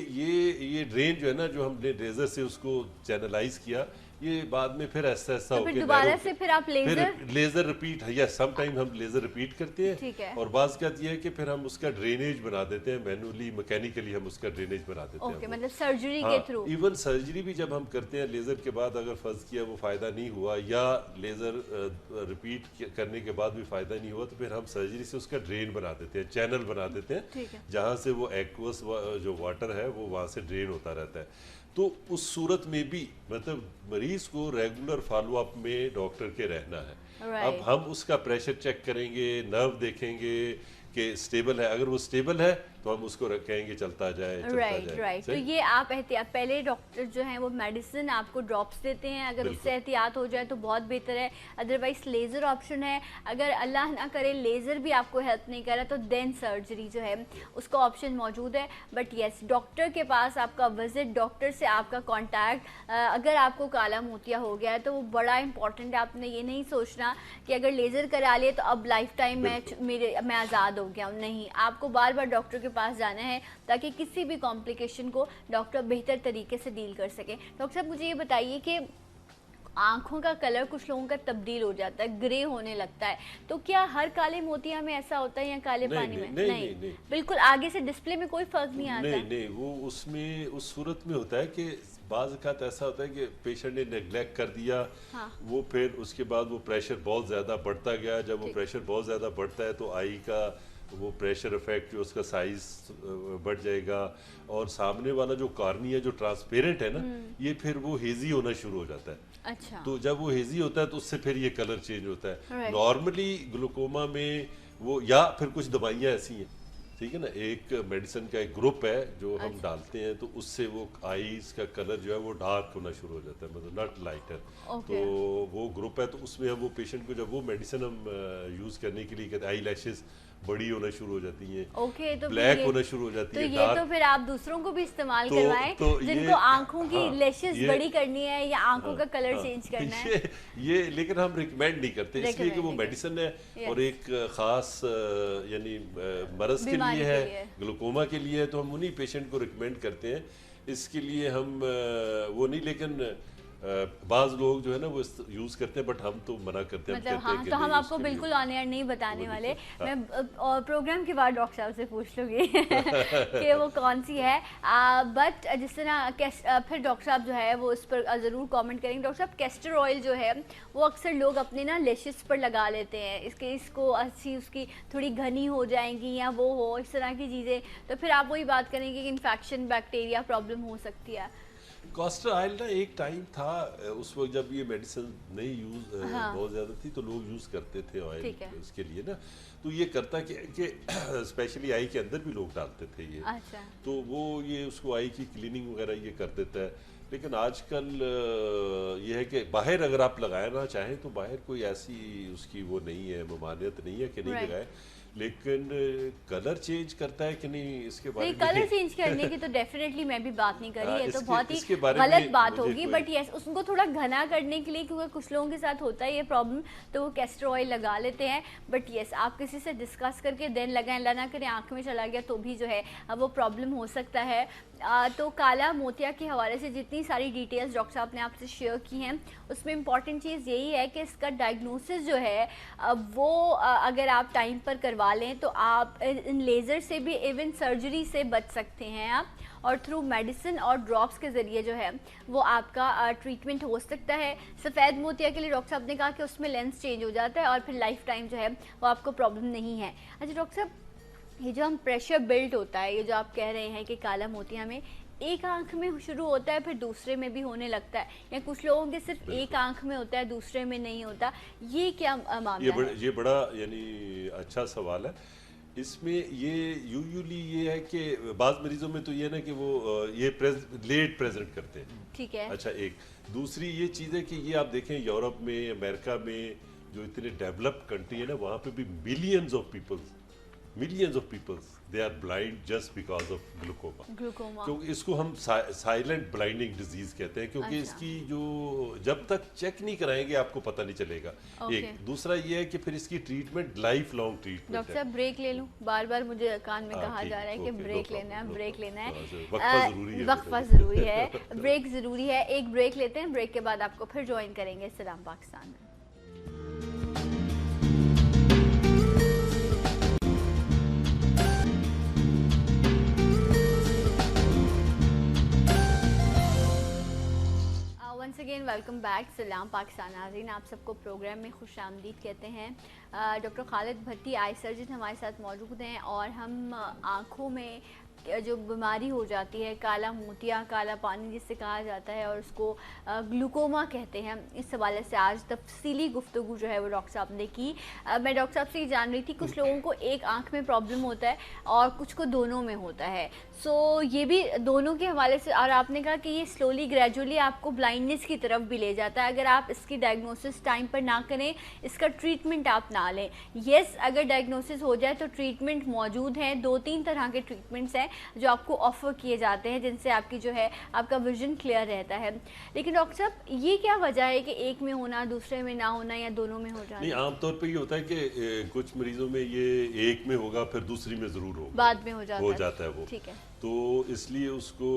ये ड्रेन जो है ना, जो हमने लेज़र से उसको चैनलाइज किया, ये बाद में फिर ऐसा ऐसा तो फिर होके दोबारा narrow से फिर आप लेजर फिर लेजर रिपीट या सम टाइम हम लेजर रिपीट करते ठीक है। हैं और बाज़ का ये है कि फिर हम उसका ड्रेनेज बना देते हैं, मैनुअली मैकेनिकली हम उसका ड्रेनेज बना देते ओके, हैं। मतलब सर्जरी के हाँ, थ्रू। इवन सर्जरी भी जब हम करते हैं लेजर के बाद, अगर फर्ज किया वो फायदा नहीं हुआ या लेजर रिपीट करने के बाद भी फायदा नहीं हुआ, तो फिर हम सर्जरी से उसका ड्रेन बना देते हैं, चैनल बना देते हैं, ठीक है। जहाँ से वो एक्वस जो वाटर है वो वहाँ से ड्रेन होता रहता है। तो उस सूरत में भी मतलब मरीज को रेगुलर फॉलोअप में डॉक्टर के रहना है। अब हम उसका प्रेशर चेक करेंगे, नर्व देखेंगे कि स्टेबल है, अगर वो स्टेबल है तो हम उसको कहेंगे चलता जाए, चलता जाए। तो ये आप एहतियात, पहले डॉक्टर जो हैं वो मेडिसिन आपको ड्रॉप्स देते हैं, अगर उससे एहतियात हो जाए तो बहुत बेहतर है। अदरवाइज लेज़र ऑप्शन है, अगर अल्लाह ना करे लेज़र भी आपको हेल्प नहीं कर रहा तो देन सर्जरी जो है उसका ऑप्शन मौजूद है। बट येस, डॉक्टर के पास आपका विजिट, डॉक्टर से आपका कॉन्टैक्ट, अगर आपको काला मोतिया हो गया है तो वो बड़ा इंपॉर्टेंट है। आपने ये नहीं सोचना कि अगर लेज़र करा लिए तो अब लाइफ टाइम मैं आज़ाद हो गया हूँ, नहीं, आपको बार बार डॉक्टर के पास जाना है ताकि किसी भी कॉम्प्लिकेशन को डॉक्टर बेहतर तरीके से डील कर सके। डॉक्टर साहब मुझे ये बताइए कि आँखों का कलर कुछ लोगों का तब्दील हो जाता है, ग्रे होने लगता है, तो क्या हर काले मोतिया में ऐसा होता है या काले पानी में? नहीं, बिल्कुल आगे से डिस्प्ले में कोई फर्क नहीं आता। नहीं, वो उसमें उस सूरत में होता है कि बाज़ औक़ात ऐसा होता है कि पेशेंट ने नेग्लेक्ट कर दिया। हाँ। वो फिर उसके बाद वो प्रेशर बहुत ज़्यादा बढ़ता गया। जब वो प्रेशर बहुत ज़्यादा बढ़ता है तो आई का वो प्रेशर इफेक्ट, जो उसका साइज बढ़ जाएगा और सामने वाला जो कॉर्निया जो ट्रांसपेरेंट है ना, ये फिर वो हेजी होना शुरू हो जाता है। अच्छा। तो जब वो हेजी होता है तो उससे फिर ये कलर चेंज होता है। नॉर्मली ग्लूकोमा में वो या फिर कुछ दवाइयाँ ऐसी हैं, ठीक है ना, एक मेडिसिन का एक ग्रुप है जो हम डालते हैं तो उससे वो आईज का कलर जो है वो डार्क होना शुरू हो जाता है, मतलब नॉट लाइटर। तो वो ग्रुप है तो उसमें हम वो पेशेंट को जब वो मेडिसिन हम यूज़ करने के लिए कहते हैं, आई लैशेस बड़ी होना शुरू हो जाती हैं, तो ब्लैक होना शुरू हो जाती है, ये तो फिर आप दूसरों को भी इस्तेमाल करवाएं जिनको आंखों की लैशेस बड़ी करनी है या आंखों का कलर चेंज करना है। ये लेकिन हम रिकमेंड नहीं करते, इसलिए कि वो मेडिसिन है और एक खास यानी मरज के लिए है, ग्लूकोमा के लिए है, तो हम उन्हीं पेशेंट को रिकमेंड करते हैं। इसके लिए हम वो नहीं, लेकिन बाज़ लोग जो है ना वो यूज़ करते हैं, बट हम तो मना करते हैं। मतलब हाँ, तो हम आपको बिल्कुल ऑन एयर नहीं बताने वाले। मैं और प्रोग्राम के बाद डॉक्टर साहब से पूछ लूँगी कि वो कौन सी है। बट जिस तरह फिर डॉक्टर साहब जो है वो इस पर ज़रूर कमेंट करेंगे। डॉक्टर साहब, कैस्टर ऑयल जो है वो अक्सर लोग अपने ना लेशेस पर लगा लेते हैं, इसको अच्छी उसकी थोड़ी घनी हो जाएंगी या वो हो, इस तरह की चीज़ें, तो फिर आप वही बात करेंगे कि इन्फेक्शन, बैक्टीरिया प्रॉब्लम हो सकती है। कैस्टर ऑयल ना एक टाइम था, उस वक्त जब ये मेडिसिन नहीं यूज बहुत ज़्यादा थी तो लोग यूज़ करते थे ऑयल इसके लिए ना, तो ये करता कि स्पेशली आई के अंदर भी लोग डालते थे ये। अच्छा। तो वो ये उसको आई की क्लीनिंग वगैरह ये कर देता है। लेकिन आजकल ये है कि बाहर अगर आप लगाना चाहें तो बाहर कोई ऐसी उसकी वो नहीं है, ममानियत नहीं है कि नहीं लगाए, लेकिन कलर चेंज करता है कि नहीं इसके बारे में कलर चेंज करने की तो डेफिनेटली मैं भी बात नहीं करी, ये तो बहुत ही गलत बात होगी। बट यस, उसको थोड़ा घना करने के लिए, क्योंकि कुछ लोगों के साथ होता है ये प्रॉब्लम, तो वो कैस्टर ऑयल लगा लेते हैं। बट यस, आप किसी से डिस्कस करके देन लगाएं, अल्लाह ना करें आँख में चला गया तो भी जो है अब वो प्रॉब्लम हो सकता है। तो काला मोतिया के हवाले से जितनी सारी डिटेल्स डॉक्टर साहब ने आपसे शेयर की हैं, उसमें इम्पॉर्टेंट चीज़ यही है कि इसका डायग्नोसिस जो है वो अगर आप टाइम पर करवा लें तो आप इन लेज़र से भी, इवन सर्जरी से बच सकते हैं आप, और थ्रू मेडिसिन और ड्रॉप्स के ज़रिए जो है वो आपका ट्रीटमेंट हो सकता है। सफ़ेद मोतिया के लिए डॉक्टर साहब ने कहा कि उसमें लेंस चेंज हो जाता है और फिर लाइफ टाइम जो है वो आपको प्रॉब्लम नहीं है। अच्छा डॉक्टर साहब, ये जो हम प्रेशर बिल्ट होता है, ये जो आप कह रहे हैं कि काला मोतिया में एक आंख में शुरू होता है फिर दूसरे में भी होने लगता है, या कुछ लोगों के सिर्फ एक आंख में होता है दूसरे में नहीं होता, ये क्या मामला है? ये बड़ा यानी अच्छा सवाल है। इसमें ये यूजुअली ये है कि बाज़ मरीजों में तो ये ना कि वो ये लेट प्रेजेंट करते हैं, ठीक है। अच्छा, एक दूसरी ये चीज़ है कि ये आप देखें यूरोप में, अमेरिका में जो इतने डेवलप्ड कंट्री है ना, वहाँ पे भी millions of people millions of peoples they are blind just because of glaucoma. क्योंकि इसको हम साइलेंट ब्लाइंडिंग डिजीज कहते हैं, क्योंकि इसकी जो जब तक चेक नहीं कराएंगे आपको पता नहीं चलेगा। एक दूसरा ये है कि फिर इसकी treatment life long treatment. Doctor साहब ब्रेक ले लूं, बार बार मुझे कान में कहा जा रहा है कि ब्रेक लेना है, ब्रेक लेना है, वक्फा जरूरी है, ब्रेक जरूरी है। एक ब्रेक लेते हैं, ब्रेक के बाद आपको फिर ज्वाइन करेंगे सलाम पाकिस्तान में। वंस अगेन वेलकम बैक सलाम पाकिस्तान नाज़रीन, आप सबको प्रोग्राम में खुश आमदीद कहते हैं। डॉक्टर खालिद भट्टी आई सर्जन हमारे साथ मौजूद हैं और हम आँखों में जो बीमारी हो जाती है, काला मोतिया, काला पानी जिससे कहा जाता है और उसको ग्लूकोमा कहते हैं, इस हवाले से आज तफसीली गुफ्तगू जो है वो डॉक्टर साहब ने की। मैं डॉक्टर साहब से ये जान रही थी, कुछ लोगों को एक आंख में प्रॉब्लम होता है और कुछ को दोनों में होता है, सो ये भी दोनों के हवाले से, और आपने कहा कि ये स्लोली ग्रेजुअली आपको ब्लाइंडनेस की तरफ भी ले जाता है अगर आप इसकी डायग्नोसिस टाइम पर ना करें, इसका ट्रीटमेंट आप ना लें। येस, अगर डायग्नोसिस हो जाए तो ट्रीटमेंट मौजूद हैं, 2-3 तरह के ट्रीटमेंट्स हैं जो आपको ऑफर किए जाते हैं, जिनसे आपकी जो है आपका विजन क्लियर रहता है। लेकिन डॉक्टर साहब ये क्या वजह है कि एक में होना, दूसरे में ना होना या दोनों में हो जाना? नहीं, आमतौर पे ये होता है कि कुछ मरीजों में ये एक में होगा फिर दूसरी में जरूर होगा, बाद में हो जाता है वो। ठीक है, तो इसलिए उसको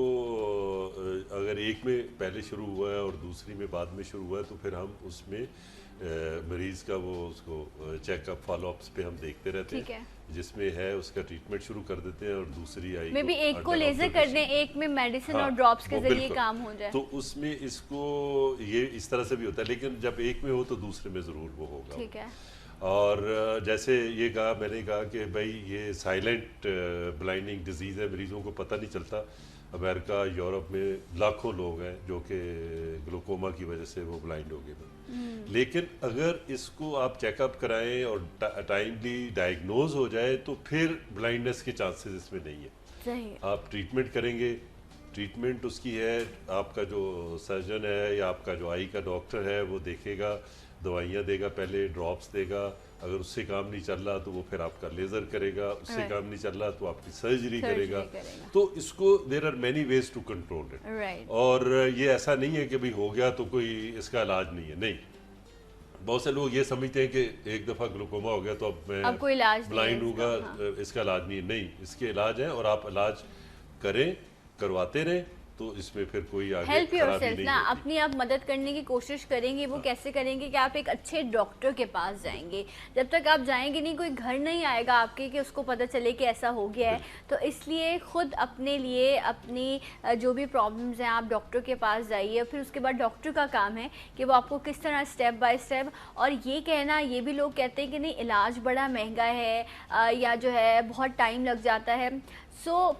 अगर एक में पहले शुरू हुआ है और दूसरी में बाद में शुरू हुआ है तो फिर हम उसमें मरीज का वो उसको चेकअप फॉलोअप्स पे हम देखते रहते हैं, जिसमें है उसका ट्रीटमेंट शुरू कर देते हैं और दूसरी आई में भी एक को लेजर कर दें, एक में मेडिसिन और ड्रॉप्स के जरिए काम हो जाए, तो उसमें इसको ये इस तरह से भी होता है। लेकिन जब एक में हो तो दूसरे में जरूर वो होगा। ठीक है। और जैसे ये कहा, मैंने कहा कि भाई ये साइलेंट ब्लाइंडिंग डिजीज़ है, मरीजों को पता नहीं चलता। अमेरिका, यूरोप में लाखों लोग हैं जो कि ग्लूकोमा की वजह से वो ब्लाइंड हो गए। लेकिन अगर इसको आप चेकअप कराएं और टाइमली डायग्नोज हो जाए तो फिर ब्लाइंडनेस के चांसेस इसमें नहीं है। सही। आप ट्रीटमेंट करेंगे, ट्रीटमेंट उसकी है, आपका जो सर्जन है या आपका जो आई का डॉक्टर है वो देखेगा, दवाइयाँ देगा, पहले ड्रॉप्स देगा, अगर उससे काम नहीं चल रहा तो वो फिर आपका लेज़र करेगा, उससे काम नहीं चल रहा तो आपकी सर्जरी करेगा। तो इसको there are many ways to control it. और ये ऐसा नहीं है कि भाई हो गया तो कोई इसका इलाज नहीं है, नहीं। बहुत से लोग ये समझते हैं कि एक दफ़ा ग्लूकोमा हो गया तो अब मैं ब्लाइंड होगा, इसका इलाज नहीं है। नहीं, इसके इलाज है और आप इलाज करें, करवाते रहें, तो इसमें फिर कोई आगे हेल्प योरसेल्फ ना, अपनी आप मदद करने की कोशिश करेंगे। वो कैसे करेंगे कि आप एक अच्छे डॉक्टर के पास जाएंगे। जब तक आप जाएंगे नहीं, कोई घर नहीं आएगा आपके कि उसको पता चले कि ऐसा हो गया है। तो इसलिए खुद अपने लिए अपनी जो भी प्रॉब्लम्स हैं आप डॉक्टर के पास जाइए। फिर उसके बाद डॉक्टर का काम है कि वो आपको किस तरह स्टेप बाय स्टेप, और ये कहना, ये भी लोग कहते हैं कि नहीं इलाज बड़ा महंगा है या जो है बहुत टाइम लग जाता है।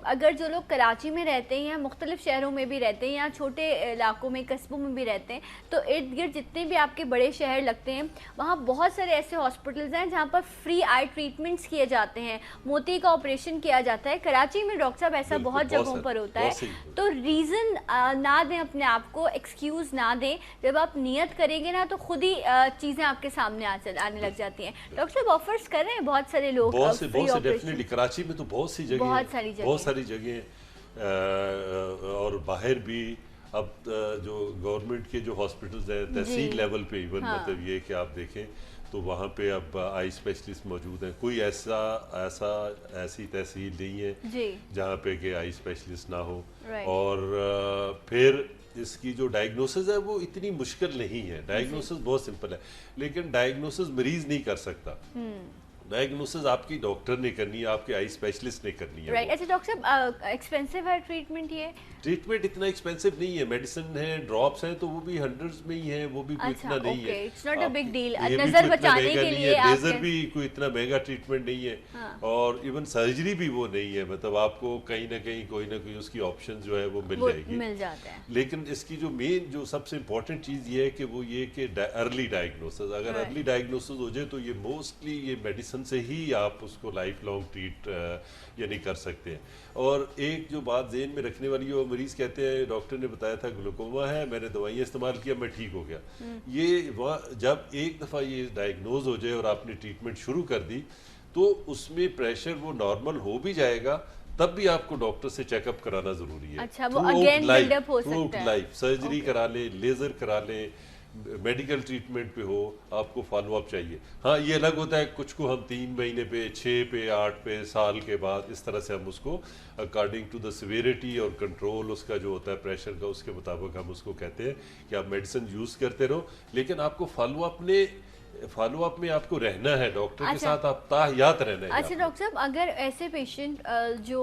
अगर जो लोग कराची में रहते हैं या मुख्तलिफ शहरों में भी रहते हैं या छोटे इलाकों में, कस्बों में भी रहते हैं, तो इर्द गिर्द जितने भी आपके बड़े शहर लगते हैं वहाँ बहुत सारे ऐसे हॉस्पिटल्स हैं जहाँ पर फ्री आई ट्रीटमेंट्स किए जाते हैं, मोती का ऑपरेशन किया जाता है। कराची में डॉक्टर साहब ऐसा बहुत जगहों पर होता है। तो रीज़न ना दें अपने आप को, एक्सक्यूज़ ना दें। जब आप नियत करेंगे ना तो खुद ही चीज़ें आपके सामने आने लग जाती हैं। डॉक्टर साहब ऑफर्स कर रहे हैं बहुत सारे लोग, डेफिनेटली कराची में तो बहुत सारी जगह और बाहर भी। अब जो गवर्नमेंट के जो हॉस्पिटल्स हैं तहसील लेवल पे इवन, मतलब ये कि आप देखें तो वहाँ पे अब आई स्पेशलिस्ट मौजूद हैं। कोई ऐसी तहसील नहीं है जहाँ पे कि आई स्पेशलिस्ट ना हो। और फिर इसकी जो डायग्नोसिस है वो इतनी मुश्किल नहीं है, डायग्नोसिस बहुत सिंपल है। लेकिन डायग्नोसिस मरीज नहीं कर सकता, डायग्नोसिस आपकी डॉक्टर ने करनी है, आपके आई स्पेशलिस्ट ने करनी है। अच्छा डॉक्टर साहब, एक्सपेंसिव है ट्रीटमेंट? ये ट्रीटमेंट इतना एक्सपेंसिव नहीं है, मेडिसिन है, ड्रॉप्स हैं, तो वो भी हंड्रेड्स में ही है, वो भी कोई इतना नहीं है। It's not a big deal. नजर बचाने के लिए लेजर भी कोई इतना महंगा ट्रीटमेंट नहीं है। और इवन सर्जरी भी वो नहीं है, मतलब आपको कहीं ना कहीं कोई ना कोई उसकी ऑप्शन जो है वो मिल जाता है। लेकिन इसकी जो मेन जो सबसे इम्पोर्टेंट चीज़ ये है कि वो ये कि अर्ली डायग्नोसिस, अगर अर्ली डायग्नोसिस हो जाए तो ये मोस्टली ये मेडिसिन से ही आप उसको लाइफ लॉन्ग ट्रीट यानी कर सकते हैं। और एक जो बात ज़हन में रखने वाली है, वो मरीज़ कहते हैं डॉक्टर ने बताया था ग्लूकोमा है, मैंने दवाइयाँ इस्तेमाल किया, मैं ठीक हो गया। ये जब एक दफ़ा ये डायग्नोज हो जाए और आपने ट्रीटमेंट शुरू कर दी तो उसमें प्रेशर वो नॉर्मल हो भी जाएगा, तब भी आपको डॉक्टर से चेकअप कराना जरूरी है। अच्छा, वो अगेन बिल्डअप हो सकता है। लाइफ सर्जरी करा ले, लेजर करा ले, मेडिकल ट्रीटमेंट पे हो, आपको फॉलो अप चाहिए। हाँ, ये अलग होता है, कुछ को हम 3 महीने पे, 6 पे, 8 पे, साल के बाद, इस तरह से हम उसको अकॉर्डिंग टू द सिवियरिटी और कंट्रोल उसका जो होता है प्रेशर का, उसके मुताबिक हम उसको कहते हैं कि आप मेडिसिन यूज़ करते रहो, लेकिन आपको फॉलो अप में आपको रहना है, डॉक्टर के साथ आप ताहयात रहना है। अच्छा डॉक्टर साहब, अगर ऐसे पेशेंट जो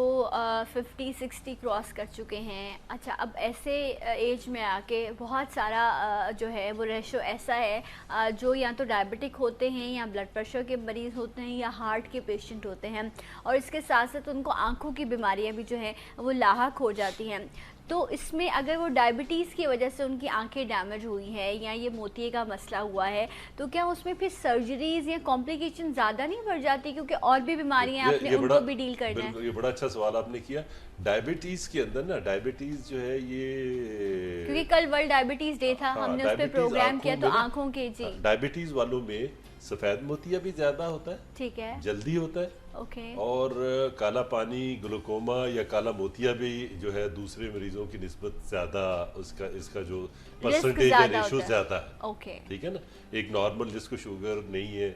50-60 क्रॉस कर चुके हैं, अच्छा अब ऐसे एज में आके बहुत सारा जो है वो रेशो ऐसा है जो या तो डायबिटिक होते हैं या ब्लड प्रेशर के मरीज़ होते हैं या हार्ट के पेशेंट होते हैं, और इसके साथ साथ उनको आँखों की बीमारियाँ भी जो है वो लाहक हो जाती हैं। तो इसमें अगर वो डायबिटीज़ की वजह से उनकी आंखें डैमेज हुई है या ये मोतिये का मसला हुआ है, तो क्या उसमें फिर सर्जरीज या कॉम्प्लिकेशन ज़्यादा नहीं बढ़ जाती, क्योंकि और भी बीमारियां आपने उनको भी डील करना है? ये बड़ा अच्छा सवाल आपने किया। डायबिटीज़ के अंदर ना, डायबिटीज़ जो है ये, क्योंकि कल वर्ल्ड डायबिटीज़ डे था, हमने उस पर प्रोग्राम किया, तो आँखों के जी डायबिटीज़ वालों में सफ़ेद मोतिया भी ज़्यादा होता है, ठीक है, जल्दी होता है, ओके, और काला पानी, ग्लूकोमा या काला मोतिया भी जो है दूसरे मरीजों की निस्बत ज़्यादा, इसका जो परसेंटेज है, रेशो ज़्यादा है। ओके, ठीक है ना। एक नॉर्मल जिसको शुगर नहीं है,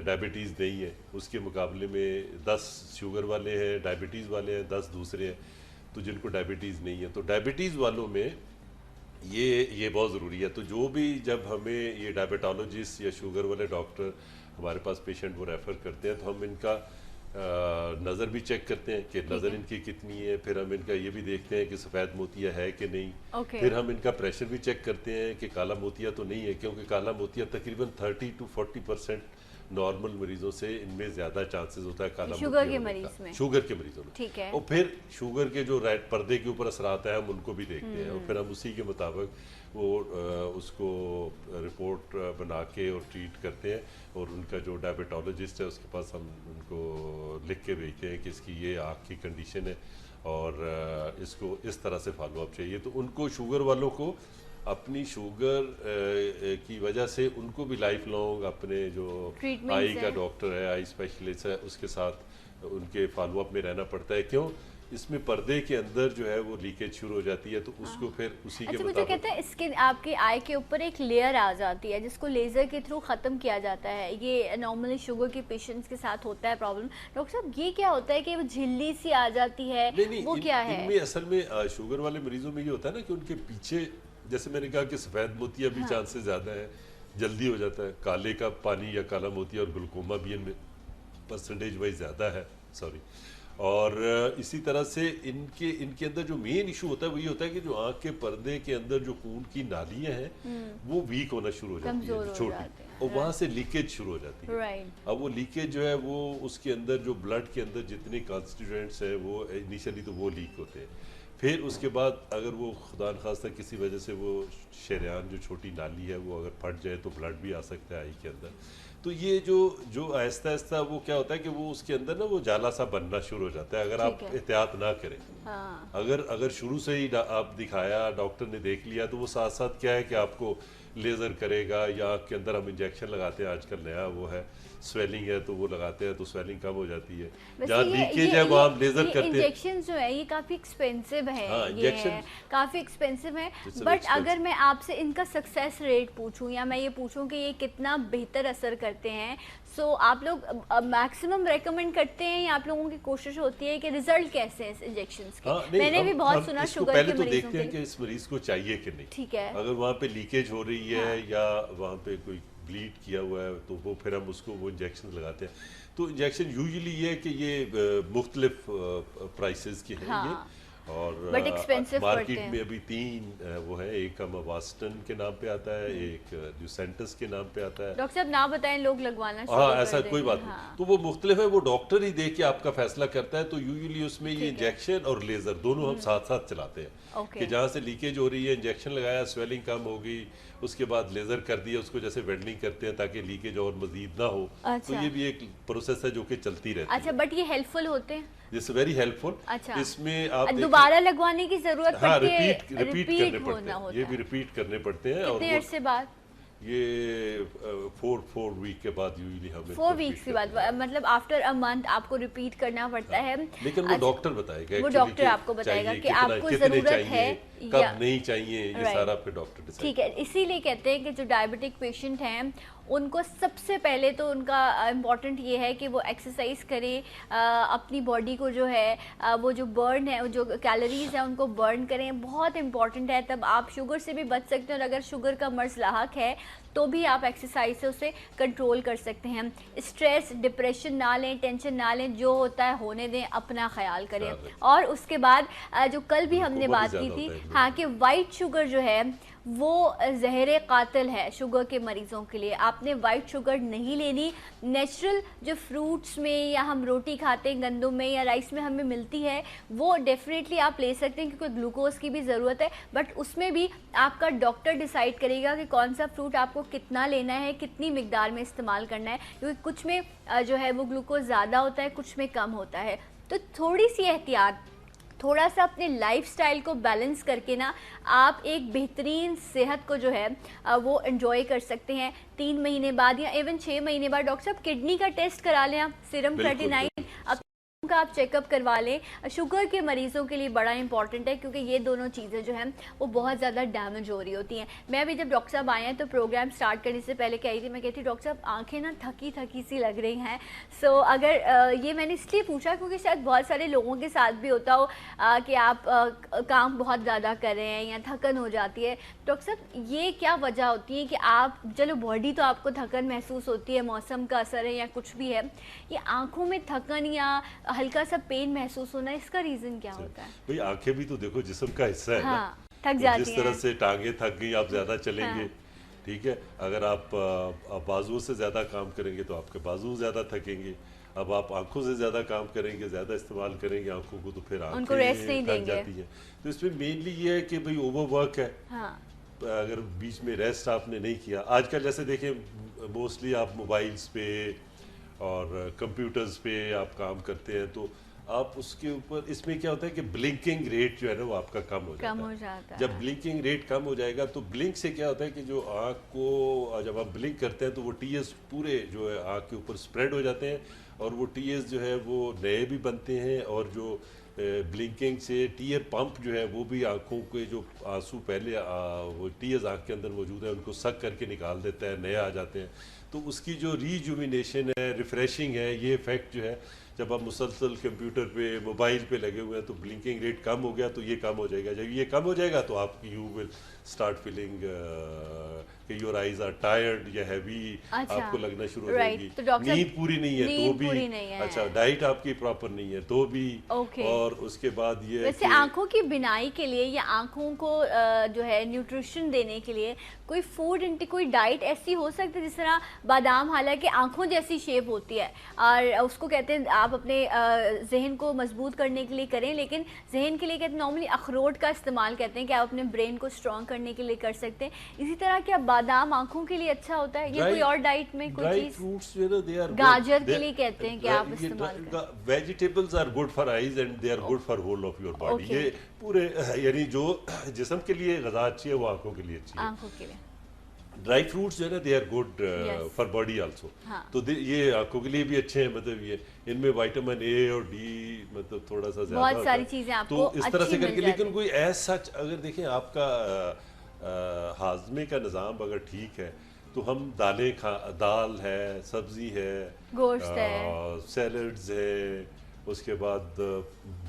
डायबिटीज़ नहीं है, उसके मुकाबले में 10 शुगर वाले हैं, डायबिटीज़ वाले हैं, 10 दूसरे हैं, तो जिनको डायबिटीज़ नहीं है, तो डायबिटीज़ वालों में ये बहुत ज़रूरी है। तो जो भी, जब हमें ये डायबिटोलॉजिस्ट या शुगर वाले डॉक्टर हमारे पास पेशेंट वो रेफ़र करते हैं, तो हम इनका नज़र भी चेक करते हैं कि नज़र इनकी कितनी है, फिर हम इनका ये भी देखते हैं कि सफ़ेद मोतिया है कि नहीं, फिर हम इनका प्रेशर भी चेक करते हैं कि काला मोतिया तो नहीं है, क्योंकि काला मोतिया तकरीबन 30 to 40% नॉर्मल मरीजों से इनमें ज़्यादा चांसेस होता है काला शुगर के मरीज में, शुगर के मरीजों में, ठीक है। और फिर शुगर के जो राइट पर्दे के ऊपर असर आता है, हम उनको भी देखते हैं, और फिर हम उसी के मुताबिक वो उसको रिपोर्ट बना के और ट्रीट करते हैं, और उनका जो डायबिटोलॉजिस्ट है उसके पास हम उनको लिख के भेजते हैं कि इसकी ये आँख की कंडीशन है और इसको इस तरह से फॉलो अप चाहिए। तो उनको, शुगर वालों को अपनी शुगर की वजह से उनको भी लाइफ लॉन्ग अपने जो आई का डॉक्टर है, आई स्पेशलिस्ट है, उसके साथ उनके फॉलो अप में रहना पड़ता है। क्यों? इसमें पर्दे के अंदर जो है वो लीकेज शुरू हो जाती है, तो उसको फिर उसी के मुझे कहते हैं इसके आपके आई के ऊपर एक लेयर आ जाती है जिसको लेज़र के थ्रू ख़त्म किया जाता है। ये नॉर्मली शुगर के पेशेंट्स के साथ होता है प्रॉब्लम। डॉक्टर साहब, ये क्या होता है कि वो झिल्ली सी आ जाती है? नहीं, वो क्या है? इनमें असल में शुगर वाले मरीजों में ये होता है ना कि उनके पीछे, जैसे मैंने कहा कि सफ़ेद मोतिया भी चांसेस ज़्यादा है, जल्दी हो जाता है, काले का पानी या काला मोतिया और ग्लूकोमा भी इनमें परसेंटेज वाइज ज़्यादा है, सॉरी। और इसी तरह से इनके अंदर जो मेन इशू होता है वो ये होता है कि जो आँख के पर्दे के अंदर जो खून की नालियाँ हैं वो वीक होना शुरू हो जाती है, छोटी, और वहाँ से लीकेज शुरू हो जाती है। अब वो लीकेज जो है वो उसके अंदर जो ब्लड के अंदर जितने कॉन्स्टिट्यूएंट्स हैं वो इनिशियली तो वो लीक होते हैं, फिर उसके बाद अगर वो खुदा न खास्ता किसी वजह से वो शरेयान जो छोटी नाली है वो अगर फट जाए तो ब्लड भी आ सकता है आई के अंदर। तो ये जो आहिस्ता आहिस्ता वो क्या होता है कि वो उसके अंदर ना वो जाला सा बनना शुरू हो जाता है अगर आप एहतियात ना करें। हाँ। अगर शुरू से ही आप दिखाया, डॉक्टर ने देख लिया, तो वो साथ साथ क्या है कि आपको लेज़र करेगा या आँख के अंदर हम इंजेक्शन लगाते हैं, आजकल नया वो है, स्वेलिंग है तो वो लगाते हैं तो स्वेलिंग कम हो जाती है, जहाँ लीकेज है वहाँ हम लेज़र करते हैं। इंजेक्शन जो है ये काफ़ी एक्सपेंसिव है। हाँ, इंजेक्शन काफ़ी एक्सपेंसिव है, बट अगर मैं आपसे इनका सक्सेस रेट पूछूं या मैं ये पूछूं कि ये कितना बेहतर असर करते हैं, सो आप लोग मैक्सिमम रेकमेंड करते हैं या आप लोगों की कोशिश होती है कि रिजल्ट कैसे है इस इंजेक्शंस के? मैंने भी बहुत सुना शुगर के मरीजों के। देखते हैं कि इस मरीज को चाहिए कि नहीं, ठीक है, अगर वहाँ पे लीकेज हो रही है या वहाँ पे कोई ब्लीड किया हुआ है तो वो फिर हम उसको वो इंजेक्शन लगाते हैं। तो इंजेक्शन यूजुअली ये है कि ये मुख्तलिफ प्राइसेस के हैं, ये और मार्केट में अभी 3 वो है, एक हम वास्टन के नाम पे आता है, एक ड्यूसेंटस के नाम पे आता है। डॉक्टर साहब ना बताएं, लोग लगवाना ऐसा कोई बात नहीं। तो वो मुख्तलिफ है, वो डॉक्टर ही देख के आपका फैसला करता है। तो यूजुअली उसमें ये इंजेक्शन और लेजर दोनों हम साथ साथ चलाते हैं कि जहाँ से लीकेज हो रही है इंजेक्शन लगाया, स्वेलिंग कम हो गई, उसके बाद लेजर कर दिया, उसको जैसे वेल्डिंग करते हैं ताकि लीकेज और मजीद ना हो। तो ये भी एक प्रोसेस है जो कि चलती रहती है। अच्छा, बट ये हेल्पफुल होते हैं? This very helpful. अच्छा, इसमें आप दोबारा लगवाने की जरूरत पड़ती है? रिपीट करने पड़ते हैं, ये भी रिपीट करने पड़ते हैं। कितने अरसे बाद? ये 4 वीक के बाद यूजली हमें 4 वीक्स के बाद, मतलब आफ्टर अ मंथ आपको रिपीट करना पड़ता है। लेकिन वो डॉक्टर बताएगा, वो डॉक्टर आपको बताएगा कि आपको ज़रूरत है कब नहीं चाहिए, ये सारा पे डॉक्टर डिसाइड। ठीक है, इसीलिए कहते हैं कि जो डायबिटिक पेशेंट हैं उनको सबसे पहले तो उनका इम्पॉर्टेंट ये है कि वो एक्सरसाइज करें, अपनी बॉडी को जो है वो जो बर्न है, जो कैलोरीज हैं उनको बर्न करें, बहुत इंपॉर्टेंट है। तब आप शुगर से भी बच सकते हैं, और अगर शुगर का मर्ज़ लाहक है तो भी आप एक्सरसाइज से उसे कंट्रोल कर सकते हैं। स्ट्रेस डिप्रेशन ना लें, टेंशन ना लें, जो होता है होने दें, अपना ख्याल करें। और उसके बाद जो कल भी हमने बात की थी, हाँ, कि वाइट शुगर जो है वो जहर कातिल है शुगर के मरीज़ों के लिए। आपने वाइट शुगर नहीं लेनी। नेचुरल जो फ्रूट्स में या हम रोटी खाते हैं गंदम में या राइस में हमें मिलती है, वो डेफिनेटली आप ले सकते हैं, क्योंकि ग्लूकोज की भी ज़रूरत है। बट उसमें भी आपका डॉक्टर डिसाइड करेगा कि कौन सा फ्रूट आपको कितना लेना है, कितनी मिकदार में इस्तेमाल करना है, क्योंकि कुछ में जो है वो ग्लूकोज ज़्यादा होता है, कुछ में कम होता है। तो थोड़ी सी एहतियात, थोड़ा सा अपने लाइफस्टाइल को बैलेंस करके ना आप एक बेहतरीन सेहत को जो है वो एंजॉय कर सकते हैं। 3 महीने बाद या इवन 6 महीने बाद डॉक्टर साहब किडनी का टेस्ट करा लें आप, सीरम क्रिएटिनिन का आप चेकअप करवा लें। शुगर के मरीज़ों के लिए बड़ा इंपॉर्टेंट है, क्योंकि ये दोनों चीज़ें जो हैं वो बहुत ज़्यादा डैमेज हो रही होती हैं। मैं भी जब डॉक्टर साहब आए हैं तो प्रोग्राम स्टार्ट करने से पहले कही थी, मैं कहती डॉक्टर साहब आंखें ना थकी थकी सी लग रही हैं। सो अगर ये मैंने इसलिए पूछा क्योंकि शायद बहुत सारे लोगों के साथ भी होता हो कि आप काम बहुत ज़्यादा कर रहे हैं या थकन हो जाती है। डॉक्टर साहब ये क्या वजह होती है कि आप, चलो बॉडी तो आपको थकन महसूस होती है, मौसम का असर है या कुछ भी है, ये आँखों में थकन या हल्का सा पेन महसूस होना, इसका रीजन क्या होता है? भाई आंखें भी तो देखो जिस्म का हिस्सा है हाँ, ना, थक तो जाती जिस तरह हैं। से टांगे थक गई, आप ज्यादा चलेंगे, हाँ। ठीक है, अगर आप बाजुओं से ज्यादा काम करेंगे तो आपके बाजू ज्यादा थकेंगे। अब आप आंखों से ज्यादा काम करेंगे, ज्यादा इस्तेमाल करेंगे आंखों को, तो फिर उनको रेस्ट नहीं आंखें थक देंगे। जाती हैं। तो इसमें मेनली ये है कि भाई ओवरवर्क है। हाँ। अगर बीच में रेस्ट आपने नहीं किया, आजकल जैसे देखें मोस्टली आप मोबाइल्स पे और कंप्यूटर्स पे आप काम करते हैं, तो आप उसके ऊपर, इसमें क्या होता है कि ब्लिंकिंग रेट जो है ना वो आपका कम हो जाता है। जब ब्लिंकिंग रेट कम हो जाएगा तो ब्लिंक से क्या होता है कि जो आँख को जब आप ब्लिंक करते हैं तो वो टीएस पूरे जो है आँख के ऊपर स्प्रेड हो जाते हैं, और वो टीएस जो है वो नए भी बनते हैं, और जो ब्लिंकिंग से टीयर पंप जो है वो भी आँखों के जो आंसू पहले वो टीयर्स आँख के अंदर मौजूद है उनको सक करके निकाल देता है, नए आ जाते हैं। तो उसकी जो रीजुमिनेशन है, रिफ्रेशिंग है, ये इफेक्ट जो है जब आप मुसलसल कंप्यूटर पे मोबाइल पे लगे हुए हैं तो ब्लिंकिंग रेट कम हो गया तो ये कम हो जाएगा। जब ये कम हो जाएगा तो आपकी यू विल स्टार्ट फीलिंग कि योर आईज आर टायर्ड या हैवी, आपको लगना शुरू हो जाएगी। तो नींद पूरी नहीं है तो भी, अच्छा डाइट आपकी प्रॉपर नहीं है तो भी, और उसके बाद ये वैसे आंखों की बिनाई के लिए या आंखों को जो है न्यूट्रिशन देने के लिए कोई फूड कोई डाइट ऐसी हो सकती है, जिस तरह बादाम हालांकि आंखों जैसी शेप होती है और उसको कहते हैं आप अपने जहन को मजबूत करने के लिए करें, लेकिन जहन के लिए कहते हैं नॉर्मली अखरोट का इस्तेमाल करते हैं कि आप अपने ब्रेन को स्ट्रॉन्ग करने के लिए कर सकते हैं। इसी तरह क्या बादाम आंखों के लिए अच्छा होता है? ये कोई और डाइट में कोई चीज? फ्रूट्स जो है दे आर गाजर के लिए कहते हैं कि आप इस्तेमाल करें। Vegetables are good for eyes and they are good for whole of your body. ये पूरे यानी जो जिस्म के लिए ग़िज़ा अच्छी है वो आंखों के लिए अच्छी है। आंखों के लिए ड्राई फ्रूट्स जो है ना they are good for body also. तो ये आंखों के लिए भी अच्छे हैं, मतलब ये इनमें विटामिन ए और डी मतलब थोड़ा सा ज्यादा बहुत सारी चीजें आपको तो इस तरह से करके, लेकिन कोई ऐसा सच अगर देखें आपका हाजमे का निज़ाम अगर ठीक है तो हम दाल है, सब्जी है, गोश्त है, सैलड्स है, उसके बाद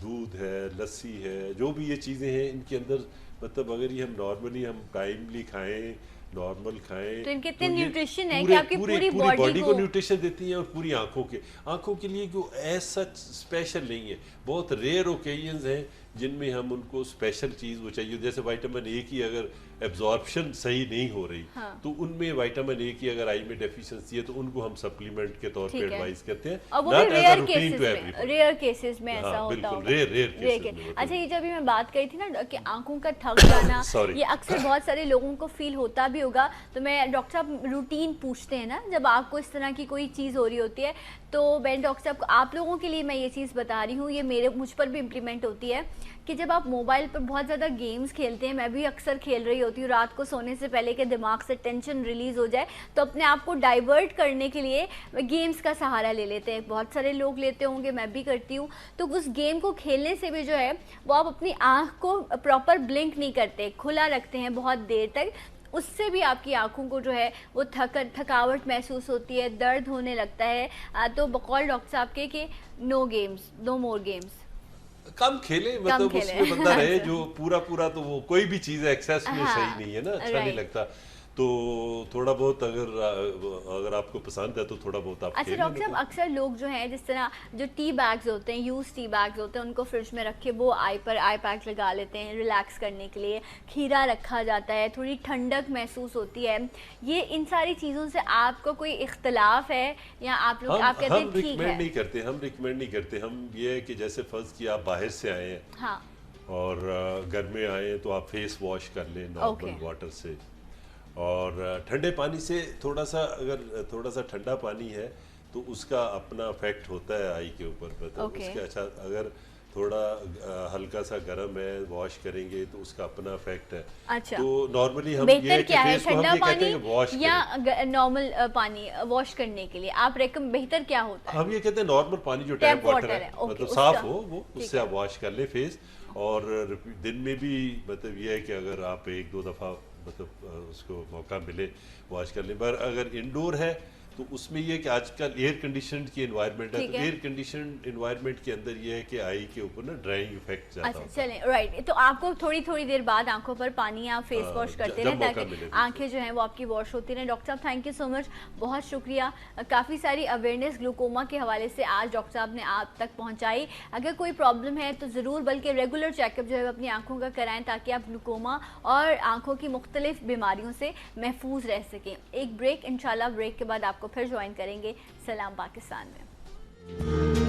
दूध है, लस्सी है, जो भी ये चीज़ें हैं इनके अंदर मतलब अगर ये हम नॉर्मली हम टाइमली खाएं, नॉर्मल खाएं तो इनके इतने न्यूट्रिशन है कि आपकी पूरी बॉडी को न्यूट्रिशन देती है, और पूरी आंखों के लिए कोई ऐसा स्पेशल नहीं है। बहुत रेयर ओकेजन्स हैं जिनमें हम उनको स्पेशल चीज़ वो चाहिए, जैसे विटामिन ए की अगर एब्जॉर्प्शन सही नहीं हो रही तो उनमें विटामिन ए की अगर आई में डेफिशिएंसी है तो उनको हम सप्लीमेंट के तौर पे एडवाइस करते हैं। और वो भी रेयर केसेस में ऐसा होता होगा, रेयर केसेस। अच्छा, ये जब मैं बात करी थी ना कि आंखों का थक जाना ये अक्सर बहुत सारे लोगों को फील होता भी होगा, तो मैं डॉक्टर साहब रूटीन पूछते हैं ना जब आपको इस तरह की कोई चीज़ हो रही होती है, तो मैं डॉक्टर साहब आप लोगों के लिए मैं ये चीज़ बता रही हूँ, ये मुझ पर भी इम्प्लीमेंट होती है कि जब आप मोबाइल पर बहुत ज़्यादा गेम्स खेलते हैं, मैं भी अक्सर खेल रही होती हूँ रात को सोने से पहले कि दिमाग से टेंशन रिलीज़ हो जाए, तो अपने आप को डाइवर्ट करने के लिए गेम्स का सहारा ले लेते हैं। बहुत सारे लोग लेते होंगे, मैं भी करती हूँ। तो उस गेम को खेलने से भी जो है वो आप अपनी आँख को प्रॉपर ब्लिंक नहीं करते, खुला रखते हैं बहुत देर तक, उससे भी आपकी आंखों को जो है वो थकावट महसूस होती है, दर्द होने लगता है। तो बकौल डॉक्टर साहब के कि no games, no more games, कम खेले, मतलब उसमें बंदा रहे जो पूरा तो वो कोई भी चीज़ एक्सेस में सही नहीं है ना, अच्छा नहीं लगता। तो थोड़ा बहुत अगर आपको पसंद है तो थोड़ा बहुत आप अच्छा डॉक्टर साहब, अक्सर लोग जो हैं जिस तरह जो टी बैग्स होते हैं, यूज टी बैग्स होते हैं, उनको फ्रिज में रख के वो आई पैक लगा लेते हैं रिलैक्स करने के लिए। खीरा रखा जाता है, थोड़ी ठंडक महसूस होती है। ये इन सारी चीज़ों से आपको कोई इख्तलाफ है या आप लोग आप कहते हैं ठीक है? हम रिकमेंड नहीं करते। हम ये है कि जैसे फर्ज किया आप बाहर से आए हैं, हाँ, और घर में आए तो आप फेस वॉश कर लें नॉर्मल वाटर से, और ठंडे पानी से थोड़ा सा ठंडा पानी है तो उसका अपना इफेक्ट होता है आई के ऊपर, मतलब उसका अच्छा, अगर थोड़ा हल्का सा गर्म है वॉश करेंगे तो उसका अपना इफेक्ट है। अच्छा, तो नॉर्मली हम बेहतर क्या है, ठंडा पानी वॉश या नॉर्मल पानी वॉश करने के लिए आप बेहतर क्या होता है? हम ये कहते हैं नॉर्मल पानी जो टैप वाटर है, मतलब साफ हो वो, उससे आप वॉश कर ले फेस। और दिन में भी मतलब ये है कि अगर आप 1-2 दफ़ा मतलब उसको मौका मिले वॉश कर लें। पर अगर इंडोर है तो उसमें ये कि आजकल एयर कंडीशन की एनवायरनमेंट है, तो एयर कंडीशन एनवायरनमेंट के अंदर ये है कि आई के ऊपर ना ड्राइंग इफेक्ट ज़्यादा होता है। चलें, राइट। तो आपको थोड़ी देर बाद आंखों पर पानी या फेस वॉश करते रहें ताकि आंखें जो हैं वो आपकी वॉश होती रहें। डॉक्टर साहब थैंक यू सो मच, बहुत शुक्रिया। काफ़ी सारी अवेयरनेस ग्लूकोमा के हवाले से आज डॉक्टर साहब ने आप तक पहुँचाई। अगर कोई प्रॉब्लम है तो ज़रूर, बल्कि रेगुलर चेकअप जो है अपनी आंखों का कराएं ताकि आप ग्लूकोमा और आंखों की मुख्तलिफ बीमारियों से महफूज रह सकें। एक ब्रेक, इंशाल्लाह ब्रेक के बाद आपको फिर ज्वाइन करेंगे सलाम पाकिस्तान में।